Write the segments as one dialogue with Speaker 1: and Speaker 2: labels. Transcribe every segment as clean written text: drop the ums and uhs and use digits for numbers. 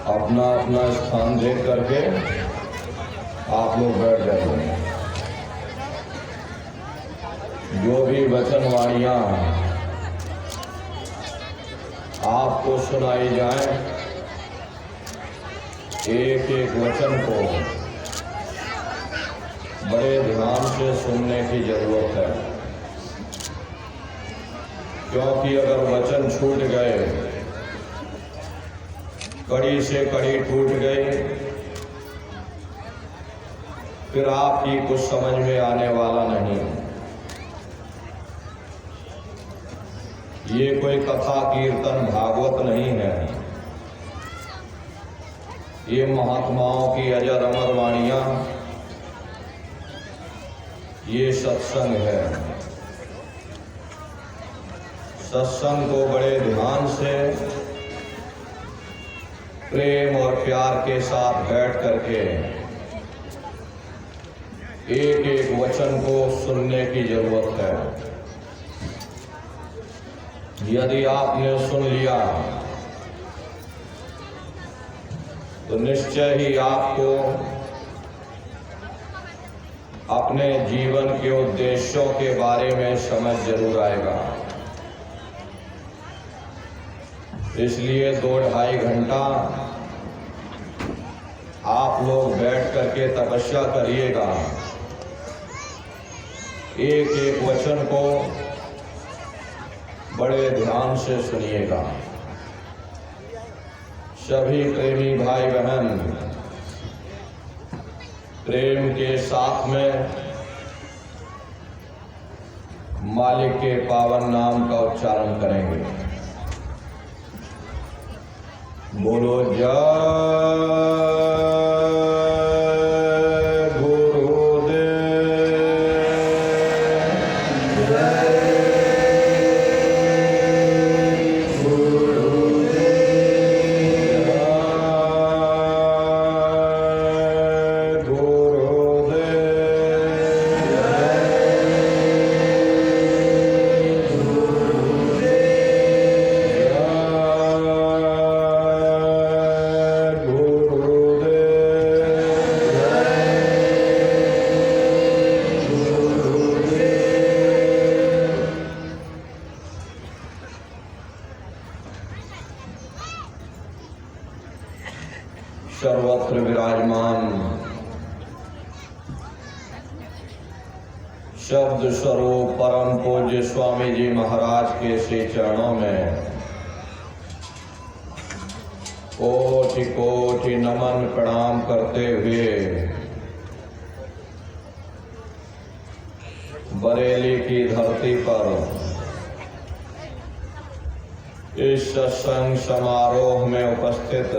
Speaker 1: अपना अपना स्थान देख करके आप लोग बैठ जाइए। जो भी वचनवाणियाँ आपको सुनाई जाए, एक एक वचन को बड़े ध्यान से सुनने की जरूरत है, क्योंकि अगर वचन छूट गए, कड़ी से कड़ी टूट गई, फिर आपकी कुछ समझ में आने वाला नहीं। ये कोई कथा कीर्तन भागवत नहीं है, ये महात्माओं की अजर अमर वाणियां, ये सत्संग है। सत्संग को बड़े ध्यान से, प्रेम और प्यार के साथ बैठ करके एक एक वचन को सुनने की जरूरत है। यदि आपने सुन लिया तो निश्चय ही आपको अपने जीवन के उद्देश्यों के बारे में समझ जरूर आएगा। इसलिए 2-2.5 घंटा आप लोग बैठ करके तपस्या करिएगा, एक एक वचन को बड़े ध्यान से सुनिएगा। सभी प्रेमी भाई बहन प्रेम के साथ में मालिक के पावन नाम का उच्चारण करेंगे। बोलो जय सर्वत्र विराजमान शब्द स्वरूप परम पूज्य स्वामी जी महाराज के श्री चरणों में कोटि कोटि नमन प्रणाम करते हुए बरेली की धरती पर इस सत्संग समारोह में उपस्थित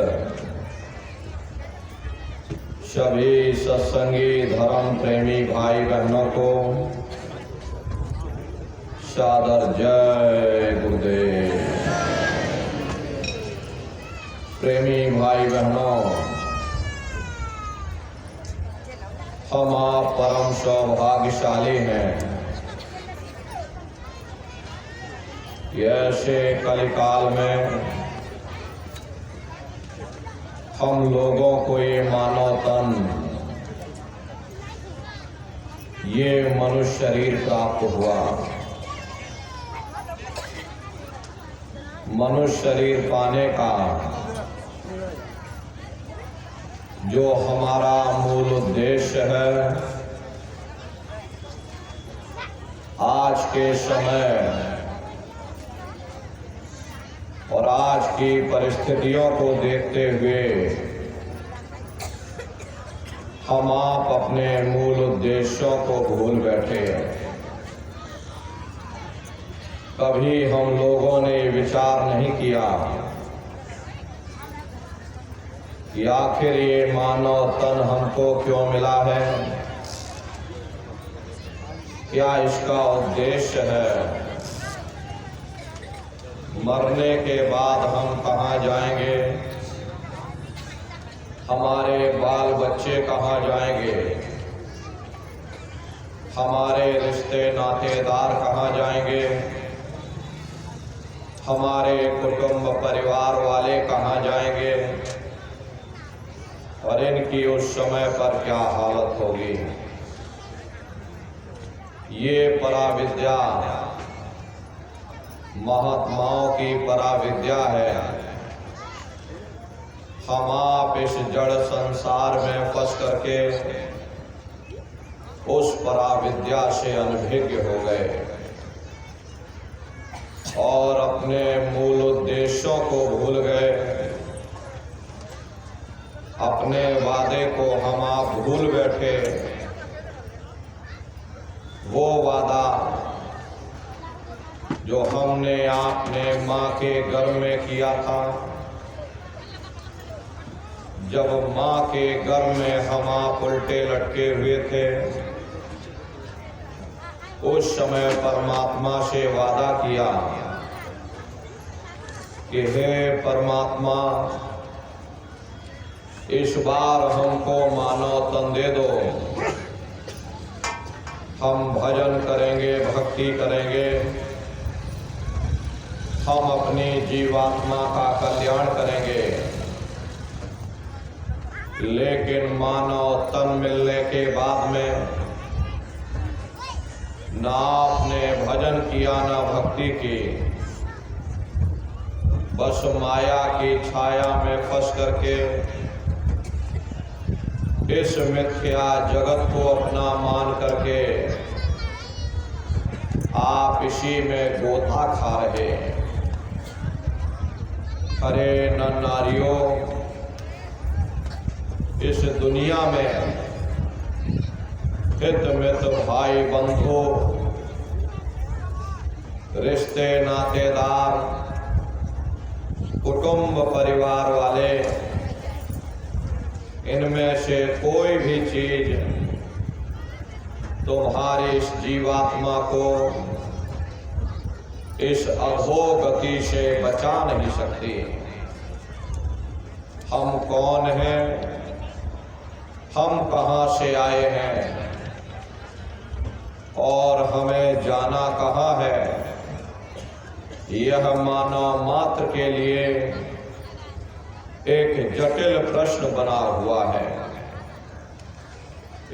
Speaker 1: सभी सत्संगी धर्म प्रेमी भाई बहनों को सादर जय गुरुदेव। प्रेमी भाई बहनों, हम आप परम सौभाग्यशाली हैं। ऐसे कलिकाल में हम लोगों को ये मानव तन, ये मनुष्य शरीर प्राप्त हुआ। मनुष्य शरीर पाने का जो हमारा मूल उद्देश्य है, आज के समय और आज की परिस्थितियों को देखते हुए हम आप अपने मूल उद्देश्यों को भूल बैठे हैं। कभी हम लोगों ने विचार नहीं किया कि आखिर ये मानव तन हमको क्यों मिला है, क्या इसका उद्देश्य है, मरने के बाद हम कहाँ जाएंगे, हमारे बाल बच्चे कहाँ जाएंगे, हमारे रिश्ते नातेदार कहाँ जाएंगे, हमारे कुटुंब परिवार वाले कहाँ जाएंगे, और इनकी उस समय पर क्या हालत होगी। ये पराविद्या महात्माओं की पराविद्या है। हम आप इस जड़ संसार में फंस करके उस पराविद्या से अनभिज्ञ हो गए और अपने मूल उद्देश्यों को भूल गए। अपने वादे को हम आप भूल बैठे। वो वादा जो हमने आपने माँ के गर्भ में किया था, जब माँ के गर्भ में हम आप उल्टे लटके हुए थे, उस समय परमात्मा से वादा किया कि हे परमात्मा, इस बार हमको मानव तन दे दो। हम भजन करेंगे, भक्ति करेंगे, हम अपनी जीवात्मा का कल्याण करेंगे। लेकिन मानव तन मिलने के बाद में ना आपने भजन किया ना भक्ति की, बस माया की छाया में फंस करके इस मिथ्या जगत को अपना मान करके आप इसी में गोता खा रहे हैं। अरे नर नारियों, इस दुनिया में हित मित भाई बंधु, रिश्ते नातेदार, कुटुंब परिवार वाले, इनमें से कोई भी चीज तुम्हारी इस जीवात्मा को इस अधोगति से बचा नहीं सकती। हम कौन हैं, हम कहाँ से आए हैं और हमें जाना कहाँ है, यह मानव मात्र के लिए एक जटिल प्रश्न बना हुआ है।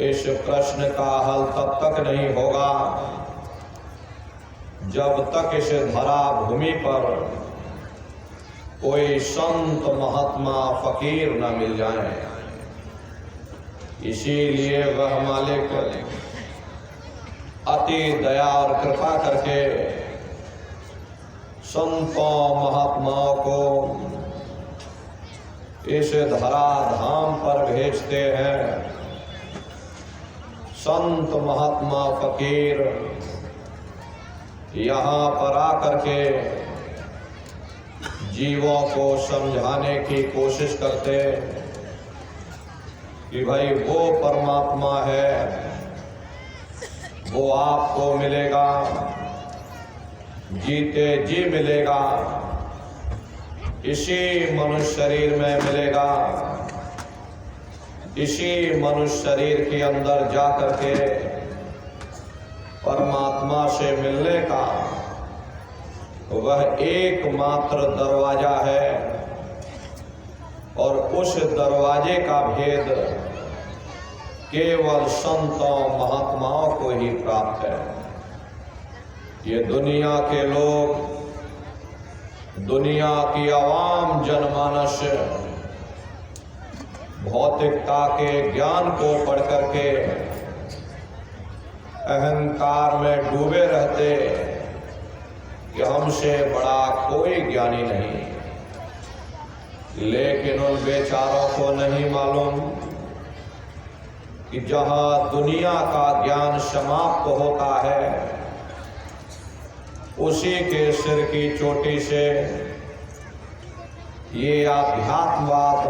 Speaker 1: इस प्रश्न का हल तब तक नहीं होगा जब तक इस धरा भूमि पर कोई संत महात्मा फकीर न मिल जाए। इसीलिए वह मालिक अति दया और कृपा करके संतों महात्माओं को इस धरा धाम पर भेजते हैं। संत महात्मा फकीर यहाँ पर आकर के जीवों को समझाने की कोशिश करते कि भाई वो परमात्मा है, वो आपको मिलेगा, जीते जी मिलेगा, इसी मनुष्य शरीर में मिलेगा। इसी मनुष्य शरीर के अंदर जा करके परमात्मा से मिलने का वह एकमात्र दरवाजा है और उस दरवाजे का भेद केवल संतों महात्माओं को ही प्राप्त है। ये दुनिया के लोग, दुनिया की आवाम जनमानस भौतिकता के ज्ञान को पढ़ करके अहंकार में डूबे रहते कि हमसे बड़ा कोई ज्ञानी नहीं। लेकिन उन बेचारों को नहीं मालूम कि जहां दुनिया का ज्ञान समाप्त होता है, उसी के सिर की चोटी से ये आध्यात्मवाद,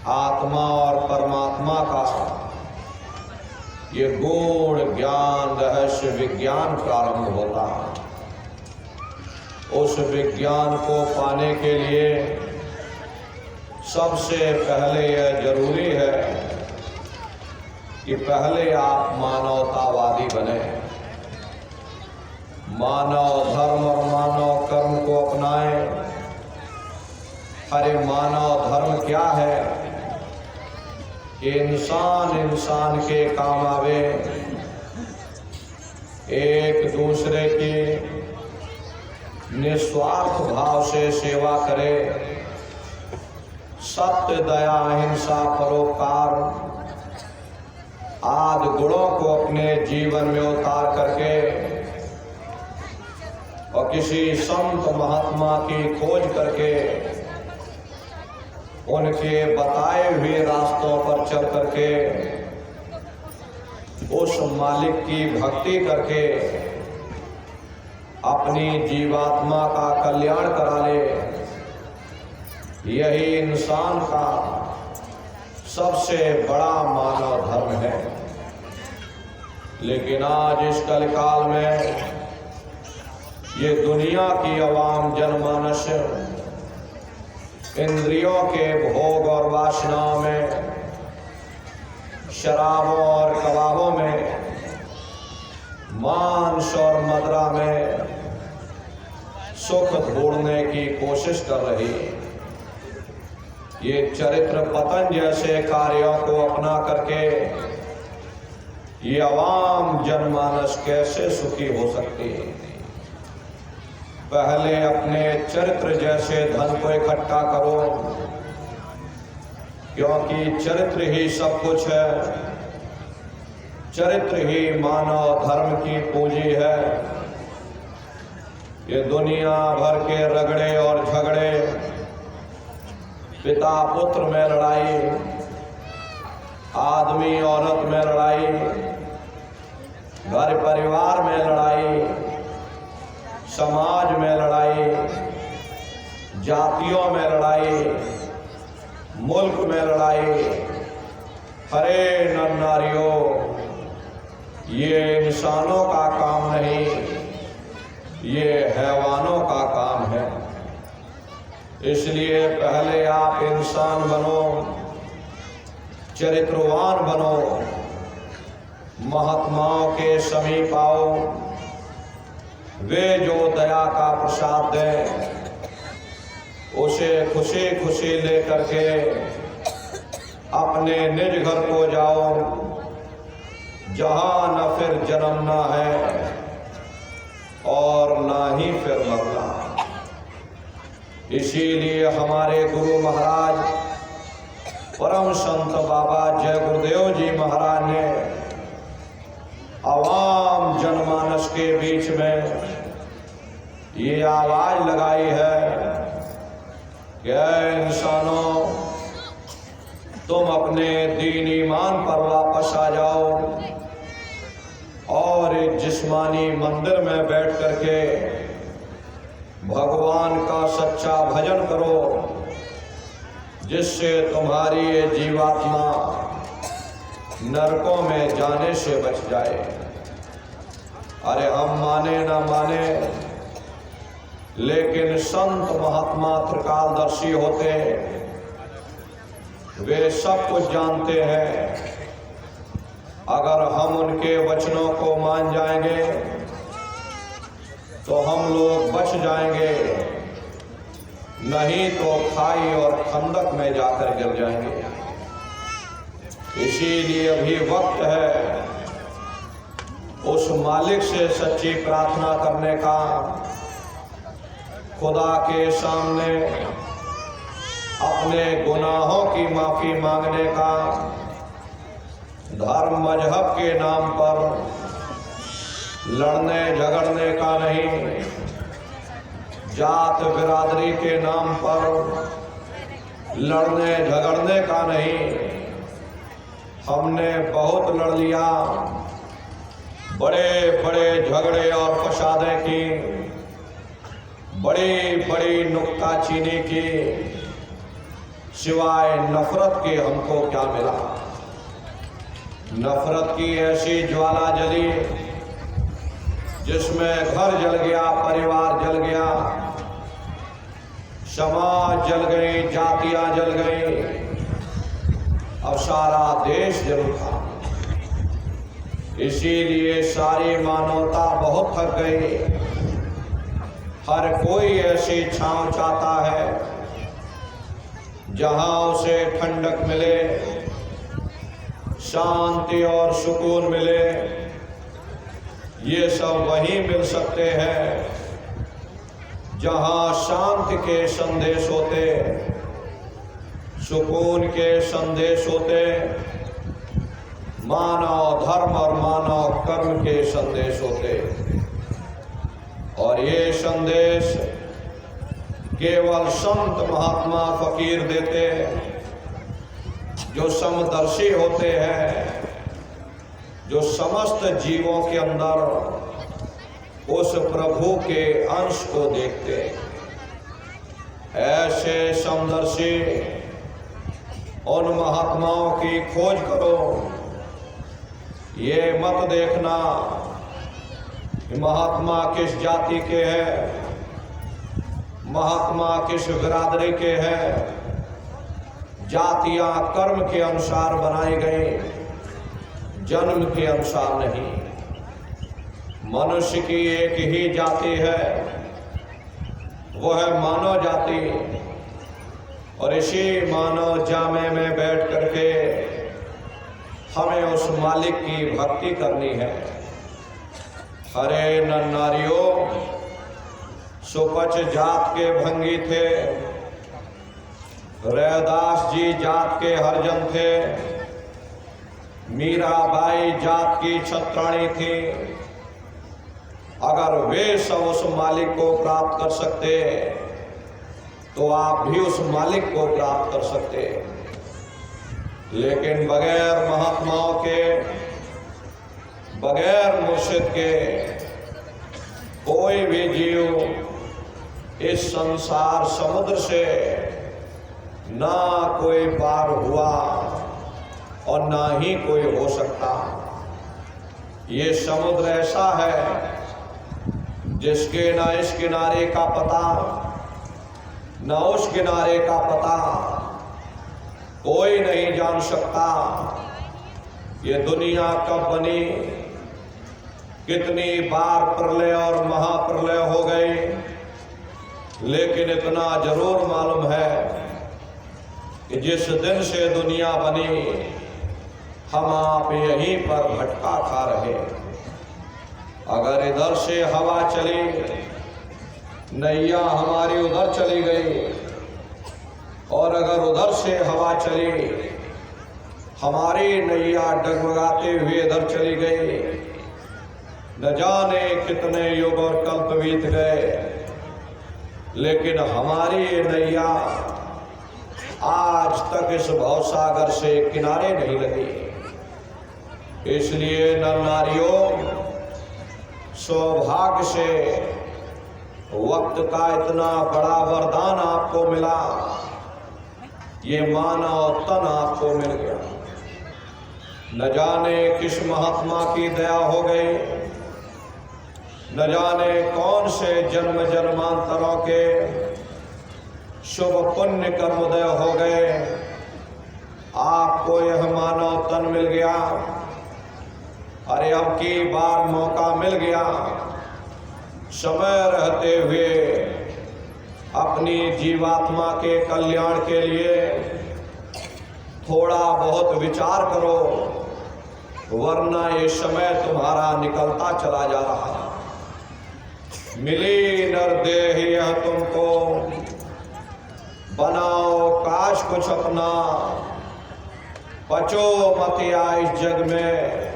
Speaker 1: आत्मा और परमात्मा का ये गूढ़ ज्ञान, रहस्य विज्ञान प्रारंभ होता है। उस विज्ञान को पाने के लिए सबसे पहले यह जरूरी है कि पहले आप मानवतावादी बने, मानव धर्म और मानव कर्म को अपनाएं, अरे मानव धर्म क्या है कि इंसान इंसान के काम आवे, एक दूसरे की निस्वार्थ भाव से सेवा करे, सत्य दया अहिंसा परोपकार आदि गुणों को अपने जीवन में उतार करके और किसी संत महात्मा की खोज करके उनके बताए हुए रास्तों पर चल करके उस मालिक की भक्ति करके अपनी जीवात्मा का कल्याण करा ले, यही इंसान का सबसे बड़ा मानव धर्म है। लेकिन आज इस कलिकाल में ये दुनिया की अवाम जनमानस इंद्रियों के भोग और वासनाओं में, शराबों और कबाबों में, मांस और मदिरा में सुख ढूंढने की कोशिश कर रही है। ये चरित्र पतन जैसे कार्यों को अपना करके ये अवाम जनमानस कैसे सुखी हो सकती है। पहले अपने चरित्र जैसे धन को इकट्ठा करो, क्योंकि चरित्र ही सब कुछ है, चरित्र ही मानव धर्म की पूंजी है। ये दुनिया भर के रगड़े और झगड़े, पिता पुत्र में लड़ाई, आदमी औरत में लड़ाई, घर परिवार में लड़ाई, समाज में लड़ाई, जातियों में लड़ाई, मुल्क में लड़ाई, हरे नर नारियों, ये इंसानों का काम नहीं, ये हैवानों का काम है। इसलिए पहले आप इंसान बनो, चरित्रवान बनो, महात्माओं के समीप आओ, वे जो दया का प्रसाद दें उसे खुशी खुशी लेकर के अपने निज घर को जाओ, जहां न फिर जन्मना है और ना ही फिर मरना। इसीलिए हमारे गुरु महाराज परम संत बाबा जय गुरुदेव जी महाराज ने आवाम जनमानस के बीच में ये आवाज लगाई है कि इंसानों, तुम अपने दीन ईमान पर वापस आ जाओ और एक जिस्मानी मंदिर में बैठ करके भगवान का सच्चा भजन करो, जिससे तुम्हारी ये जीवात्मा नरकों में जाने से बच जाए। अरे हम माने ना माने, लेकिन संत महात्मा त्रिकालदर्शी होते, वे सब कुछ जानते हैं। अगर हम उनके वचनों को मान जाएंगे तो हम लोग बच जाएंगे, नहीं तो खाई और खंदक में जाकर गिर जाएंगे। इसीलिए अभी वक्त है उस मालिक से सच्ची प्रार्थना करने का, खुदा के सामने अपने गुनाहों की माफी मांगने का, धर्म मजहब के नाम पर लड़ने झगड़ने का नहीं, जात बिरादरी के नाम पर लड़ने झगड़ने का नहीं। हमने बहुत लड़ लिया, बड़े बड़े झगड़े और फसादें की, बड़ी बड़ी नुक्ताचीनी की, सिवाय नफरत के हमको क्या मिला। नफरत की ऐसी ज्वाला जली जिसमें घर जल गया, परिवार जल गया, समाज जल गई, जातियां जल गई, अब सारा देश जल उठा। इसीलिए सारी मानवता बहुत थक गई। हर कोई ऐसी छांव चाहता है जहां उसे ठंडक मिले, शांति और सुकून मिले, ये सब वहीं मिल सकते हैं जहां शांति के संदेश होते, सुकून के संदेश होते, मानव धर्म और मानव कर्म के संदेश होते। और ये संदेश केवल संत महात्मा फकीर देते, जो समदर्शी होते हैं, जो समस्त जीवों के अंदर उस प्रभु के अंश को देखते। ऐसे समदर्शी उन महात्माओं की खोज करो। ये मत देखना कि महात्मा किस जाति के हैं, महात्मा किस बिरादरी के हैं। जातियां कर्म के अनुसार बनाई गई, जन्म के अनुसार नहीं। मनुष्य की एक ही जाति है, वो है मानव जाति। और इसी मानव जामे में बैठ करके हमें उस मालिक की भक्ति करनी है। हरे नर नारियों, सुपच जात के भंगी थे, रैदास जी जात के हरजन थे, मीराबाई जात की छत्राणी थी। अगर वे सब उस मालिक को प्राप्त कर सकते तो आप भी उस मालिक को प्राप्त कर सकते। लेकिन बगैर महात्माओं के, बगैर मुर्शिद के कोई भी जीव इस संसार समुद्र से ना कोई पार हुआ और ना ही कोई हो सकता। ये समुद्र ऐसा है जिसके ना इस किनारे का पता, ना उस किनारे का पता कोई नहीं जान सकता। ये दुनिया कब बनी, कितनी बार प्रलय और महाप्रलय हो गई, लेकिन इतना जरूर मालूम है कि जिस दिन से दुनिया बनी, हम आप यहीं पर भटका खा रहे। अगर इधर से हवा चली, नैया हमारी उधर चली गई, और अगर उधर से हवा चली, हमारी नैया डगमगाते हुए इधर चली गई। न जाने कितने युग और कल्प बीत गए, लेकिन हमारी ये नैया आज तक इस भवसागर से किनारे नहीं लगी। इसलिए नर नारियों, सौभाग्य से वक्त का इतना बड़ा वरदान आपको मिला, ये मानव तन आपको मिल गया। न जाने किस महात्मा की दया हो गई, न जाने कौन से जन्म जन्मांतरों के शुभ पुण्य कर्मोदय हो गए, आपको यह मानव तन मिल गया। अरे अब की बार मौका मिल गया, समय रहते हुए अपनी जीवात्मा के कल्याण के लिए थोड़ा बहुत विचार करो, वरना ये समय तुम्हारा निकलता चला जा रहा है। मिली नरदेह यह तुमको, बनाओ काश कुछ अपना, बचो मत इस जग में,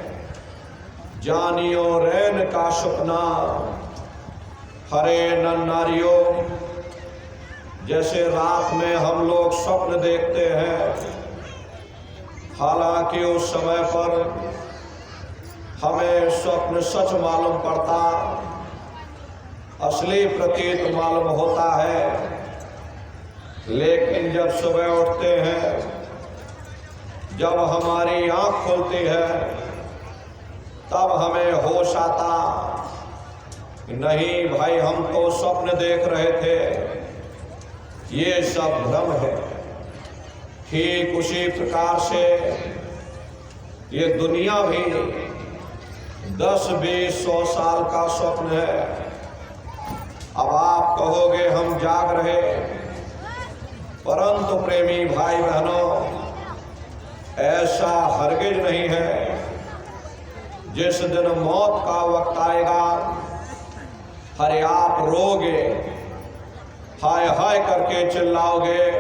Speaker 1: जानियो रैन का सपना। हरे नर नारियों, जैसे रात में हम लोग स्वप्न देखते हैं, हालांकि उस समय पर हमें स्वप्न सच मालूम पड़ता, असली प्रतीत मालूम होता है। लेकिन जब सुबह उठते हैं, जब हमारी आंख खुलती है, तब हमें होश आता, नहीं भाई हम तो स्वप्न देख रहे थे, ये सब भ्रम है। ठीक उसी प्रकार से ये दुनिया भी 10, 20, 100 साल का स्वप्न है। अब आप कहोगे हम जाग रहे, परंतु प्रेमी भाई बहनों, ऐसा हरगिज नहीं है। जिस दिन मौत का वक्त आएगा, हरे आप रोगे, हाय हाय करके चिल्लाओगे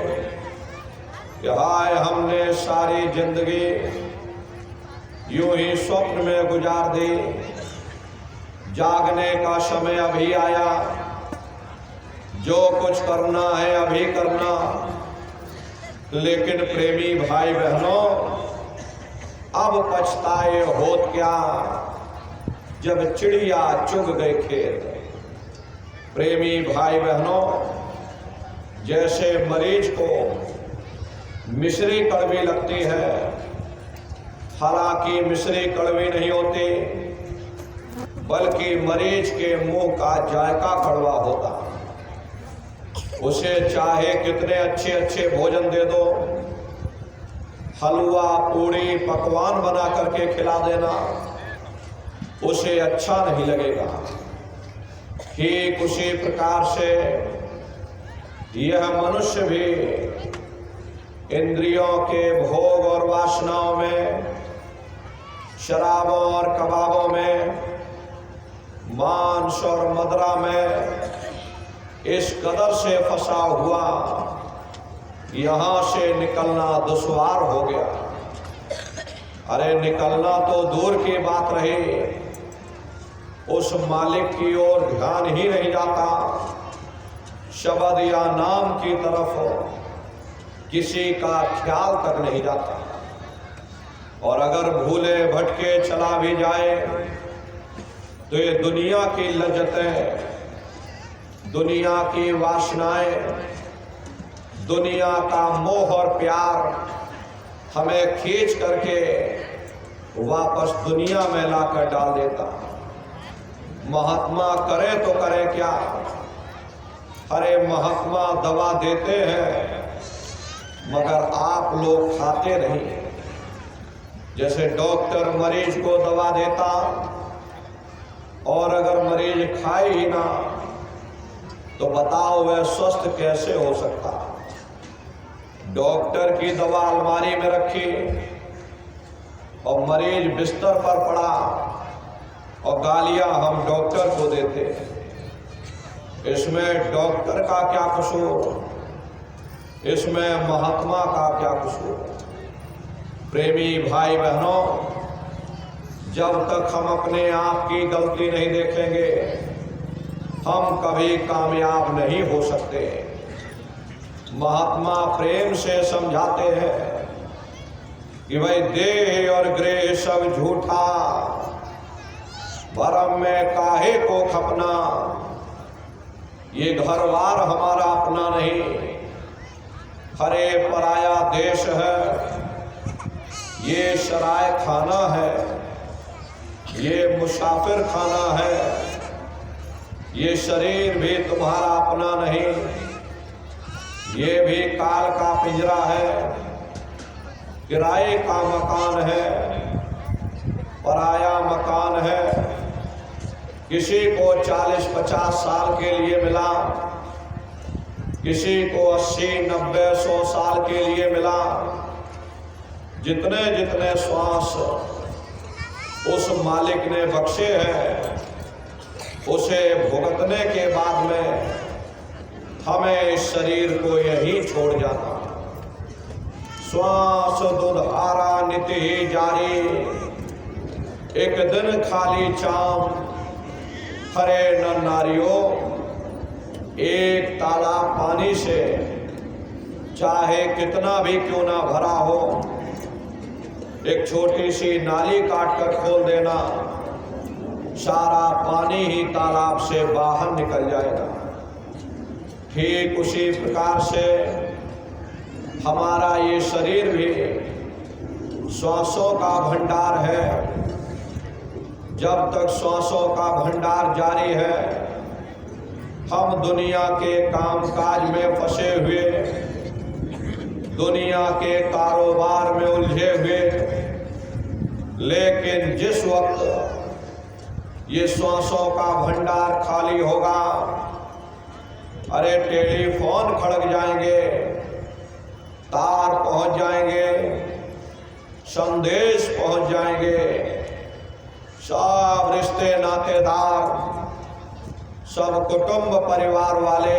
Speaker 1: कि हाय हमने सारी जिंदगी यूं ही स्वप्न में गुजार दी, जागने का समय अभी आया, जो कुछ करना है अभी करना। लेकिन प्रेमी भाई बहनों, अब पछताए होत क्या, जब चिड़िया चुग गए खेत। प्रेमी भाई बहनों, जैसे मरीज को मिश्री कड़वी लगती है, हालांकि मिश्री कड़वी नहीं होती, बल्कि मरीज के मुंह का जायका कड़वा होता। उसे चाहे कितने अच्छे अच्छे भोजन दे दो, हलवा पूड़ी पकवान बना करके खिला देना, उसे अच्छा नहीं लगेगा। ठीक उसी प्रकार से यह मनुष्य भी इंद्रियों के भोग और वासनाओं में, शराबों और कबाबों में, मांस और मदिरा में इस कदर से फंसा हुआ, यहां से निकलना दुश्वार हो गया। अरे निकलना तो दूर की बात रही, उस मालिक की ओर ध्यान ही नहीं जाता, शब्द या नाम की तरफ किसी का ख्याल तक नहीं जाता। और अगर भूले भटके चला भी जाए तो ये दुनिया की लज्जतें, दुनिया की वासनाएं, दुनिया का मोह और प्यार हमें खींच करके वापस दुनिया में लाकर डाल देता। महात्मा करे तो करे क्या, अरे महात्मा दवा देते हैं मगर आप लोग खाते नहीं। जैसे डॉक्टर मरीज को दवा देता और अगर मरीज खाए ही ना तो बताओ वह स्वस्थ कैसे हो सकता। डॉक्टर की दवा अलमारी में रखी और मरीज बिस्तर पर पड़ा और गालियां हम डॉक्टर को देते। इसमें डॉक्टर का क्या कसूर, इसमें महात्मा का क्या कसूर। प्रेमी भाई बहनों, जब तक हम अपने आप की गलती नहीं देखेंगे, हम कभी कामयाब नहीं हो सकते। महात्मा प्रेम से समझाते हैं कि भाई देह और गृह सब झूठा, भरम में काहे को खपना। ये घरवार हमारा अपना नहीं, हरे पराया देश है। ये शराय खाना है, ये मुसाफिर खाना है। ये शरीर भी तुम्हारा अपना नहीं, ये भी काल का पिंजरा है, किराए का मकान है, पराया मकान है। किसी को 40-50 साल के लिए मिला, किसी को 80-90-100 साल के लिए मिला। जितने जितने श्वास उस मालिक ने बख्शे हैं, उसे भुगतने के बाद में हमें इस शरीर को यही छोड़ जाना। श्वास दुधारा नित्य ही जारी, एक दिन खाली चाम। हरे नर नारियों, एक तालाब पानी से चाहे कितना भी क्यों ना भरा हो, एक छोटी सी नाली काट कर खोल देना, सारा पानी ही तालाब से बाहर निकल जाएगा। ठीक उसी प्रकार से हमारा ये शरीर भी श्वासों का भंडार है। जब तक श्वासों का भंडार जारी है, हम दुनिया के कामकाज में फंसे हुए, दुनिया के कारोबार में उलझे हुए। लेकिन जिस वक्त ये श्वासों का भंडार खाली होगा, अरे टेलीफोन खड़क जाएंगे, संदेश पहुंच जाएंगे। सब रिश्ते नातेदार, सब कुटुंब परिवार वाले,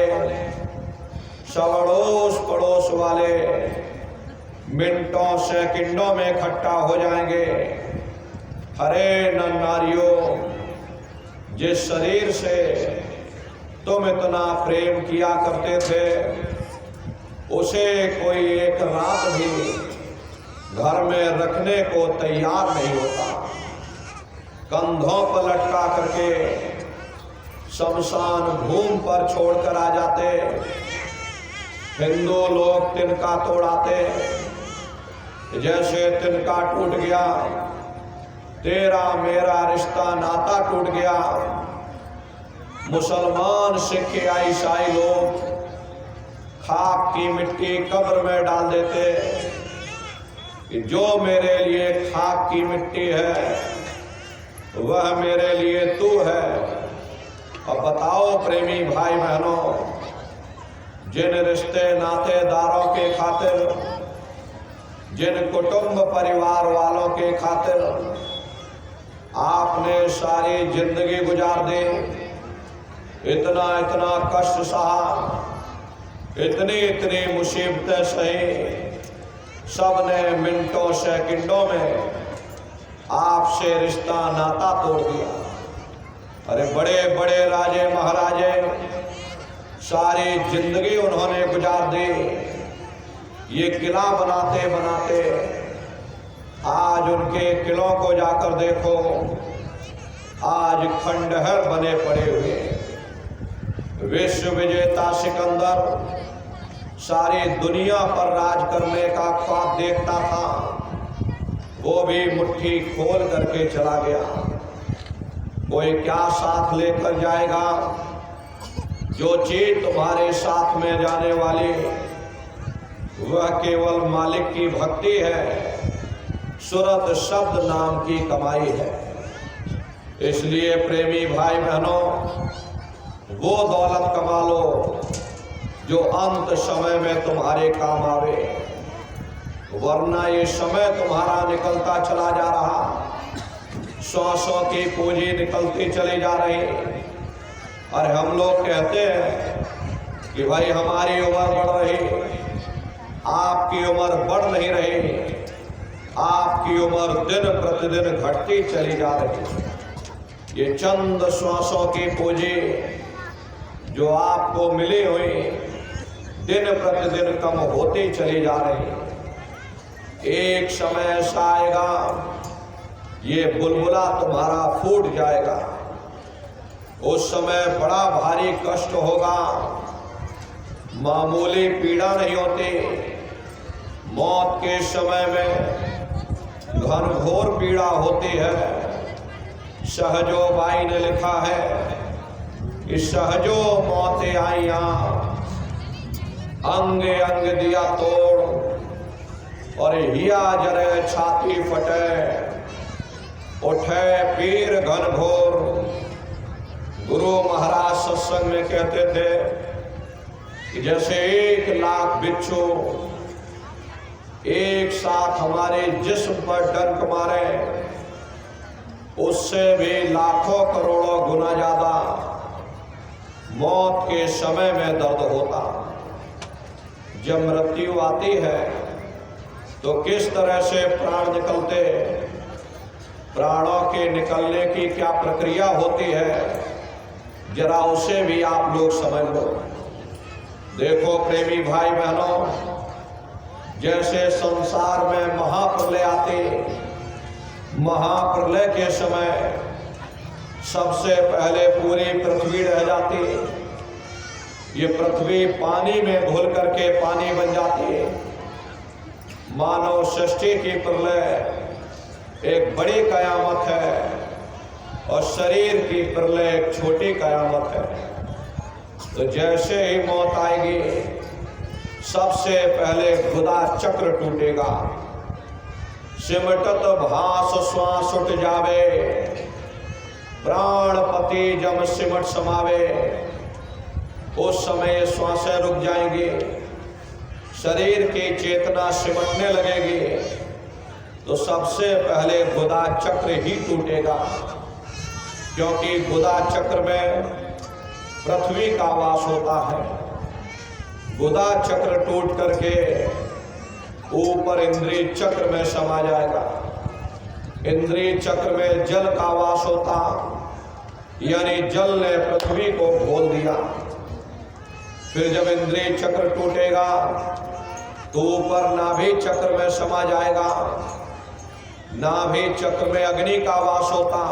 Speaker 1: सब अड़ोस पड़ोस वाले मिनटों सेकंडों में इकट्ठा हो जाएंगे। हरे नर नारियों, जिस शरीर से तुम इतना प्रेम किया करते थे, उसे कोई एक रात भी घर में रखने को तैयार नहीं होता। कंधों पर लटका करके शमशान भूमि पर छोड़कर आ जाते। हिंदू लोग तिनका तोड़ाते, जैसे तिनका टूट गया, तेरा मेरा रिश्ता नाता टूट गया। मुसलमान, सिख या ईसाई लोग खाक की मिट्टी कब्र में डाल देते कि जो मेरे लिए खाक की मिट्टी है वह मेरे लिए तू है। अब बताओ प्रेमी भाई बहनों, जिन रिश्ते नातेदारों के खातिर, जिन कुटुंब परिवार वालों के खातिर आपने सारी जिंदगी गुजार दी, इतना इतना कष्ट सहा, इतनी इतनी मुसीबतें सही, सब ने मिनटों सेकंडों में आपसे रिश्ता नाता तोड़ दिया। अरे बड़े बड़े राजे महाराजे सारी जिंदगी उन्होंने गुजार दी। ये किला बनाते बनाते आज उनके किलों को जाकर देखो, आज खंडहर बने पड़े हुए। विश्व विजेता सिकंदर सारी दुनिया पर राज करने का ख्वाब देखता था, वो भी मुट्ठी खोल करके चला गया। कोई क्या साथ लेकर जाएगा? जो चीज तुम्हारे साथ में जाने वाली वह केवल मालिक की भक्ति है, सूरत शब्द नाम की कमाई है। इसलिए प्रेमी भाई बहनों, वो दौलत कमा लो जो अंत समय में तुम्हारे काम आवे, वरना ये समय तुम्हारा निकलता चला जा रहा, सौ सौ की पूंजी निकलती चली जा रही। और हम लोग कहते हैं कि भाई हमारी उम्र बढ़ रही, आपकी उम्र बढ़ नहीं रही, आपकी उम्र दिन प्रतिदिन घटती चली जा रही। ये चंद श्वासों की पूंजी जो आपको मिली हुई दिन प्रतिदिन कम होती चली जा रही। एक समय ऐसा आएगा, ये बुलबुला तुम्हारा फूट जाएगा। उस समय बड़ा भारी कष्ट होगा, मामूली पीड़ा नहीं होती। मौत के समय में घनघोर पीड़ा होती है। सहजो बाई ने लिखा है कि सहजो मौतें आईया, अंग अंग दिया तोड़, और हिया जरे छाती फटे, उठे पीर घनघोर। गुरु महाराज सत्संग में कहते थे कि जैसे 1,00,000 बिच्छू एक साथ हमारे जिस्म पर डंक मारे, उससे भी लाखों करोड़ों गुना ज्यादा मौत के समय में दर्द होता। जब मृत्यु आती है तो किस तरह से प्राण निकलते, प्राणों के निकलने की क्या प्रक्रिया होती है, जरा उसे भी आप लोग समझ लो। देखो प्रेमी भाई बहनों, जैसे संसार में महाप्रलय आते, महाप्रलय के समय सबसे पहले पूरी पृथ्वी रह जाती। ये पृथ्वी पानी में घुल करके पानी बन जाती है। मानव सृष्टि की प्रलय एक बड़ी कयामत है और शरीर की प्रलय एक छोटी कयामत है। तो जैसे ही मौत आएगी, सबसे पहले खुदा चक्र टूटेगा, सिमटत भास श्वास उठ जावे, प्राणपति जब सिमट समावे। उस समय श्वासें रुक जाएंगी, शरीर की चेतना सिमटने लगेगी, तो सबसे पहले गुदा चक्र ही टूटेगा, क्योंकि गुदा चक्र में पृथ्वी का वास होता है। गुदा चक्र टूट करके ऊपर इंद्रिय चक्र में समा जाएगा। इंद्रिय चक्र में जल का वास होता, यानी जल ने पृथ्वी को घोल दिया। फिर जब इंद्रिय चक्र टूटेगा तो ऊपर नाभि चक्र में समा जाएगा। नाभि चक्र में अग्नि का वास होता,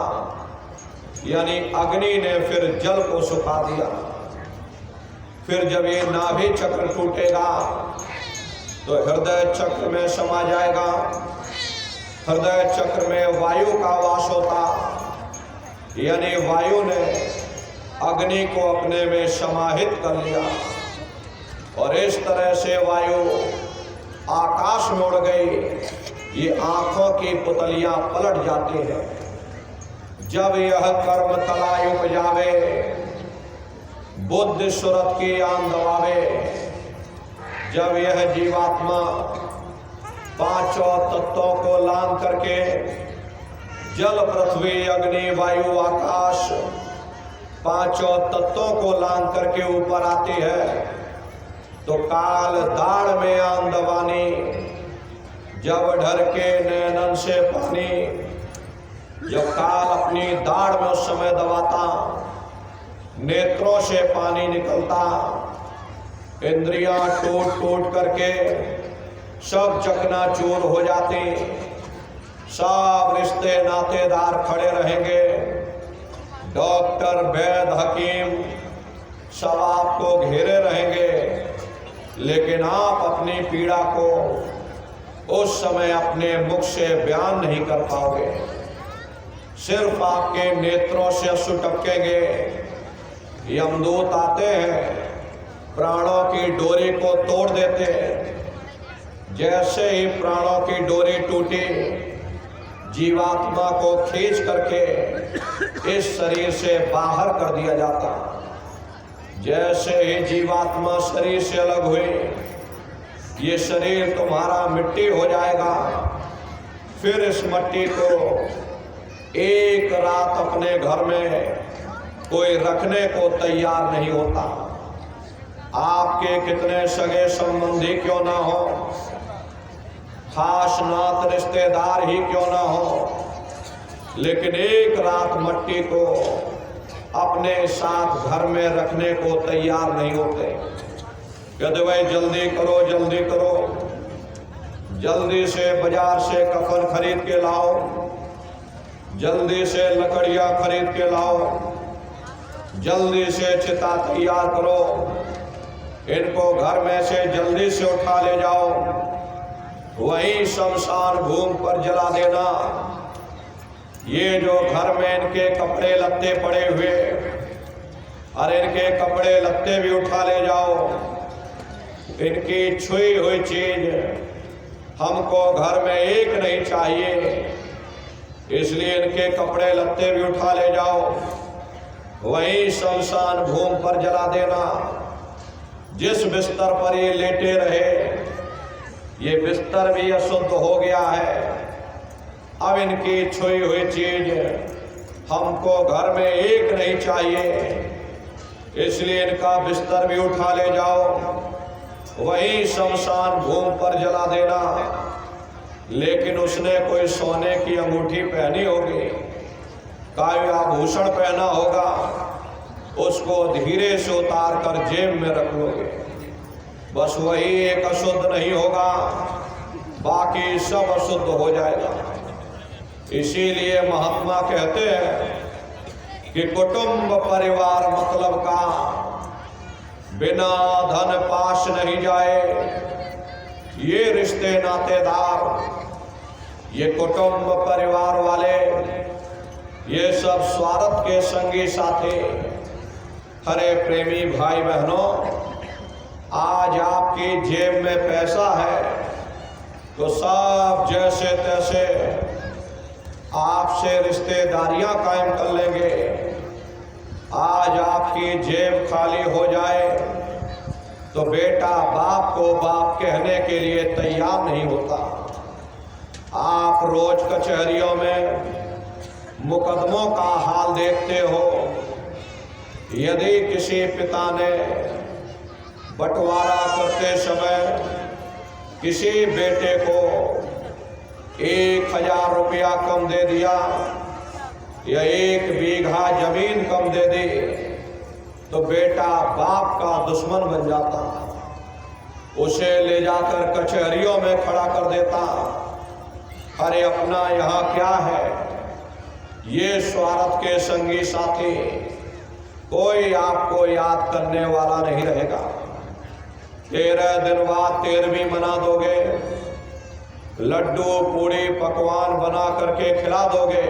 Speaker 1: यानी अग्नि ने फिर जल को सुखा दिया। फिर जब ये नाभि चक्र टूटेगा तो हृदय चक्र में समा जाएगा। हृदय चक्र में वायु का वास होता, यानी वायु ने अग्नि को अपने में समाहित कर लिया और इस तरह से वायु आकाश में उड़ गई। ये आंखों की पुतलियां पलट जाती हैं। जब यह कर्म तलाय उपजावे, बुद्धि सुरत की आन दबावे। जब यह जीवात्मा पांचों तत्वों को लांग करके जल पृथ्वी अग्नि वायु आकाश पांचों तत्वों को लांग करके ऊपर आती है, तो काल दाढ़ में आन दबानी। जब ढर के नैनन से पानी, जब काल अपनी दाढ़ में उस समय दबाता, नेत्रों से पानी निकलता, इंद्रियां टूट टूट करके सब चकनाचूर हो जाती। सब रिश्ते नातेदार खड़े रहेंगे, डॉक्टर वैद्य हकीम सब आपको घेरे रहेंगे, लेकिन आप अपनी पीड़ा को उस समय अपने मुख से बयान नहीं कर पाओगे। सिर्फ आपके नेत्रों से अश्रु टपकेंगे। यमदूत आते हैं, प्राणों की डोरी को तोड़ देते हैं। जैसे ही प्राणों की डोरी टूटी, जीवात्मा को खींच करके इस शरीर से बाहर कर दिया जाता। जैसे ही जीवात्मा शरीर से अलग हुई, ये शरीर तुम्हारा मिट्टी हो जाएगा। फिर इस मिट्टी को एक रात अपने घर में कोई रखने को तैयार नहीं होता। आपके कितने सगे संबंधी क्यों ना हो, खास नात रिश्तेदार ही क्यों ना हो, लेकिन एक रात मिट्टी को अपने साथ घर में रखने को तैयार नहीं होते। कहते भाई जल्दी करो जल्दी करो, जल्दी से बाजार से कफन खरीद के लाओ, जल्दी से लकड़ियां खरीद के लाओ, जल्दी से चिता तैयार करो, इनको घर में से जल्दी से उठा ले जाओ, वहीं शमशान भूमि पर जला देना। ये जो घर में इनके कपड़े लत्ते पड़े हुए, अरे इनके कपड़े लत्ते भी उठा ले जाओ। इनकी छुई हुई चीज हमको घर में एक नहीं चाहिए, इसलिए इनके कपड़े लत्ते भी उठा ले जाओ, वहीं शमशान भूमि पर जला देना। जिस बिस्तर पर ये लेटे रहे, ये बिस्तर भी अशुद्ध हो गया है। अब इनकी छुई हुई चीज हमको घर में एक नहीं चाहिए, इसलिए इनका बिस्तर भी उठा ले जाओ, वहीं शमशान भूमि पर जला देना। लेकिन उसने कोई सोने की अंगूठी पहनी होगी, कोई आभूषण पहना होगा, उसको धीरे से उतार कर जेब में रख लोगे। बस वही एक अशुद्ध नहीं होगा, बाकी सब अशुद्ध हो जाएगा। इसीलिए महात्मा कहते हैं कि कुटुंब परिवार मतलब का बिना धन पाश नहीं जाए। ये रिश्ते नातेदार, ये कुटुंब परिवार वाले, ये सब स्वार्थ के संगी साथी। हरे प्रेमी भाई बहनों, आज आपकी जेब में पैसा है तो सब जैसे तैसे आपसे रिश्तेदारियां कायम कर लेंगे। आज आपकी जेब खाली हो जाए तो बेटा बाप को बाप कहने के लिए तैयार नहीं होता। आप रोज कचहरियों में मुकदमों का हाल देखते हो। यदि किसी पिता ने बंटवारा करते समय किसी बेटे को 1000 रुपया कम दे दिया या 1 बीघा जमीन कम दे दी, तो बेटा बाप का दुश्मन बन जाता, उसे ले जाकर कचहरियों में खड़ा कर देता। अरे अपना यहाँ क्या है, ये स्वार्थ के संगी साथी, कोई आपको याद करने वाला नहीं रहेगा। 13 दिन बाद 13वीं मना दोगे, लड्डू पूड़ी पकवान बना करके खिला दोगे,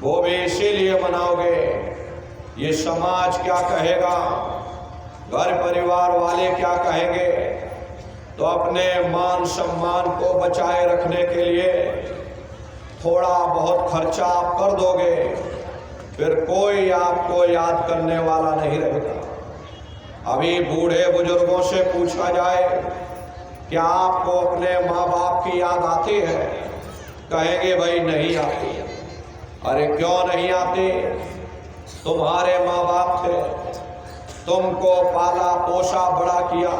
Speaker 1: वो भी इसीलिए मनाओगे ये समाज क्या कहेगा, घर परिवार वाले क्या कहेंगे। तो अपने मान सम्मान को बचाए रखने के लिए थोड़ा बहुत खर्चा आप कर दोगे, फिर कोई आपको याद करने वाला नहीं रहेगा। अभी बूढ़े बुजुर्गों से पूछा जाए क्या आपको अपने माँ बाप की याद आती है, कहेंगे भाई नहीं आती। अरे क्यों नहीं आती, तुम्हारे माँ बाप थे, तुमको पाला पोसा बड़ा किया,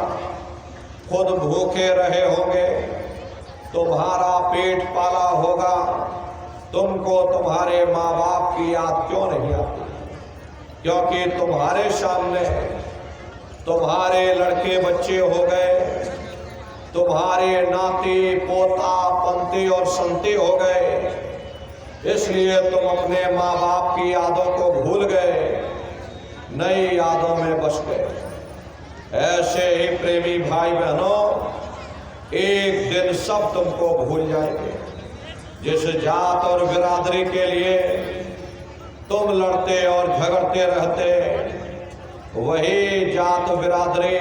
Speaker 1: खुद भूखे रहे होंगे, तुम्हारा पेट पाला होगा, तुमको तुम्हारे माँ बाप की याद क्यों नहीं आती? क्योंकि तुम्हारे सामने तुम्हारे लड़के बच्चे हो गए, तुम्हारे नाती पोता पंती और संती हो गए, इसलिए तुम अपने माँ बाप की यादों को भूल गए, नई यादों में बस गए। ऐसे ही प्रेमी भाई बहनों, एक दिन सब तुमको भूल जाएंगे। जिस जात और बिरादरी के लिए तुम लड़ते और झगड़ते रहते, वही जात बिरादरी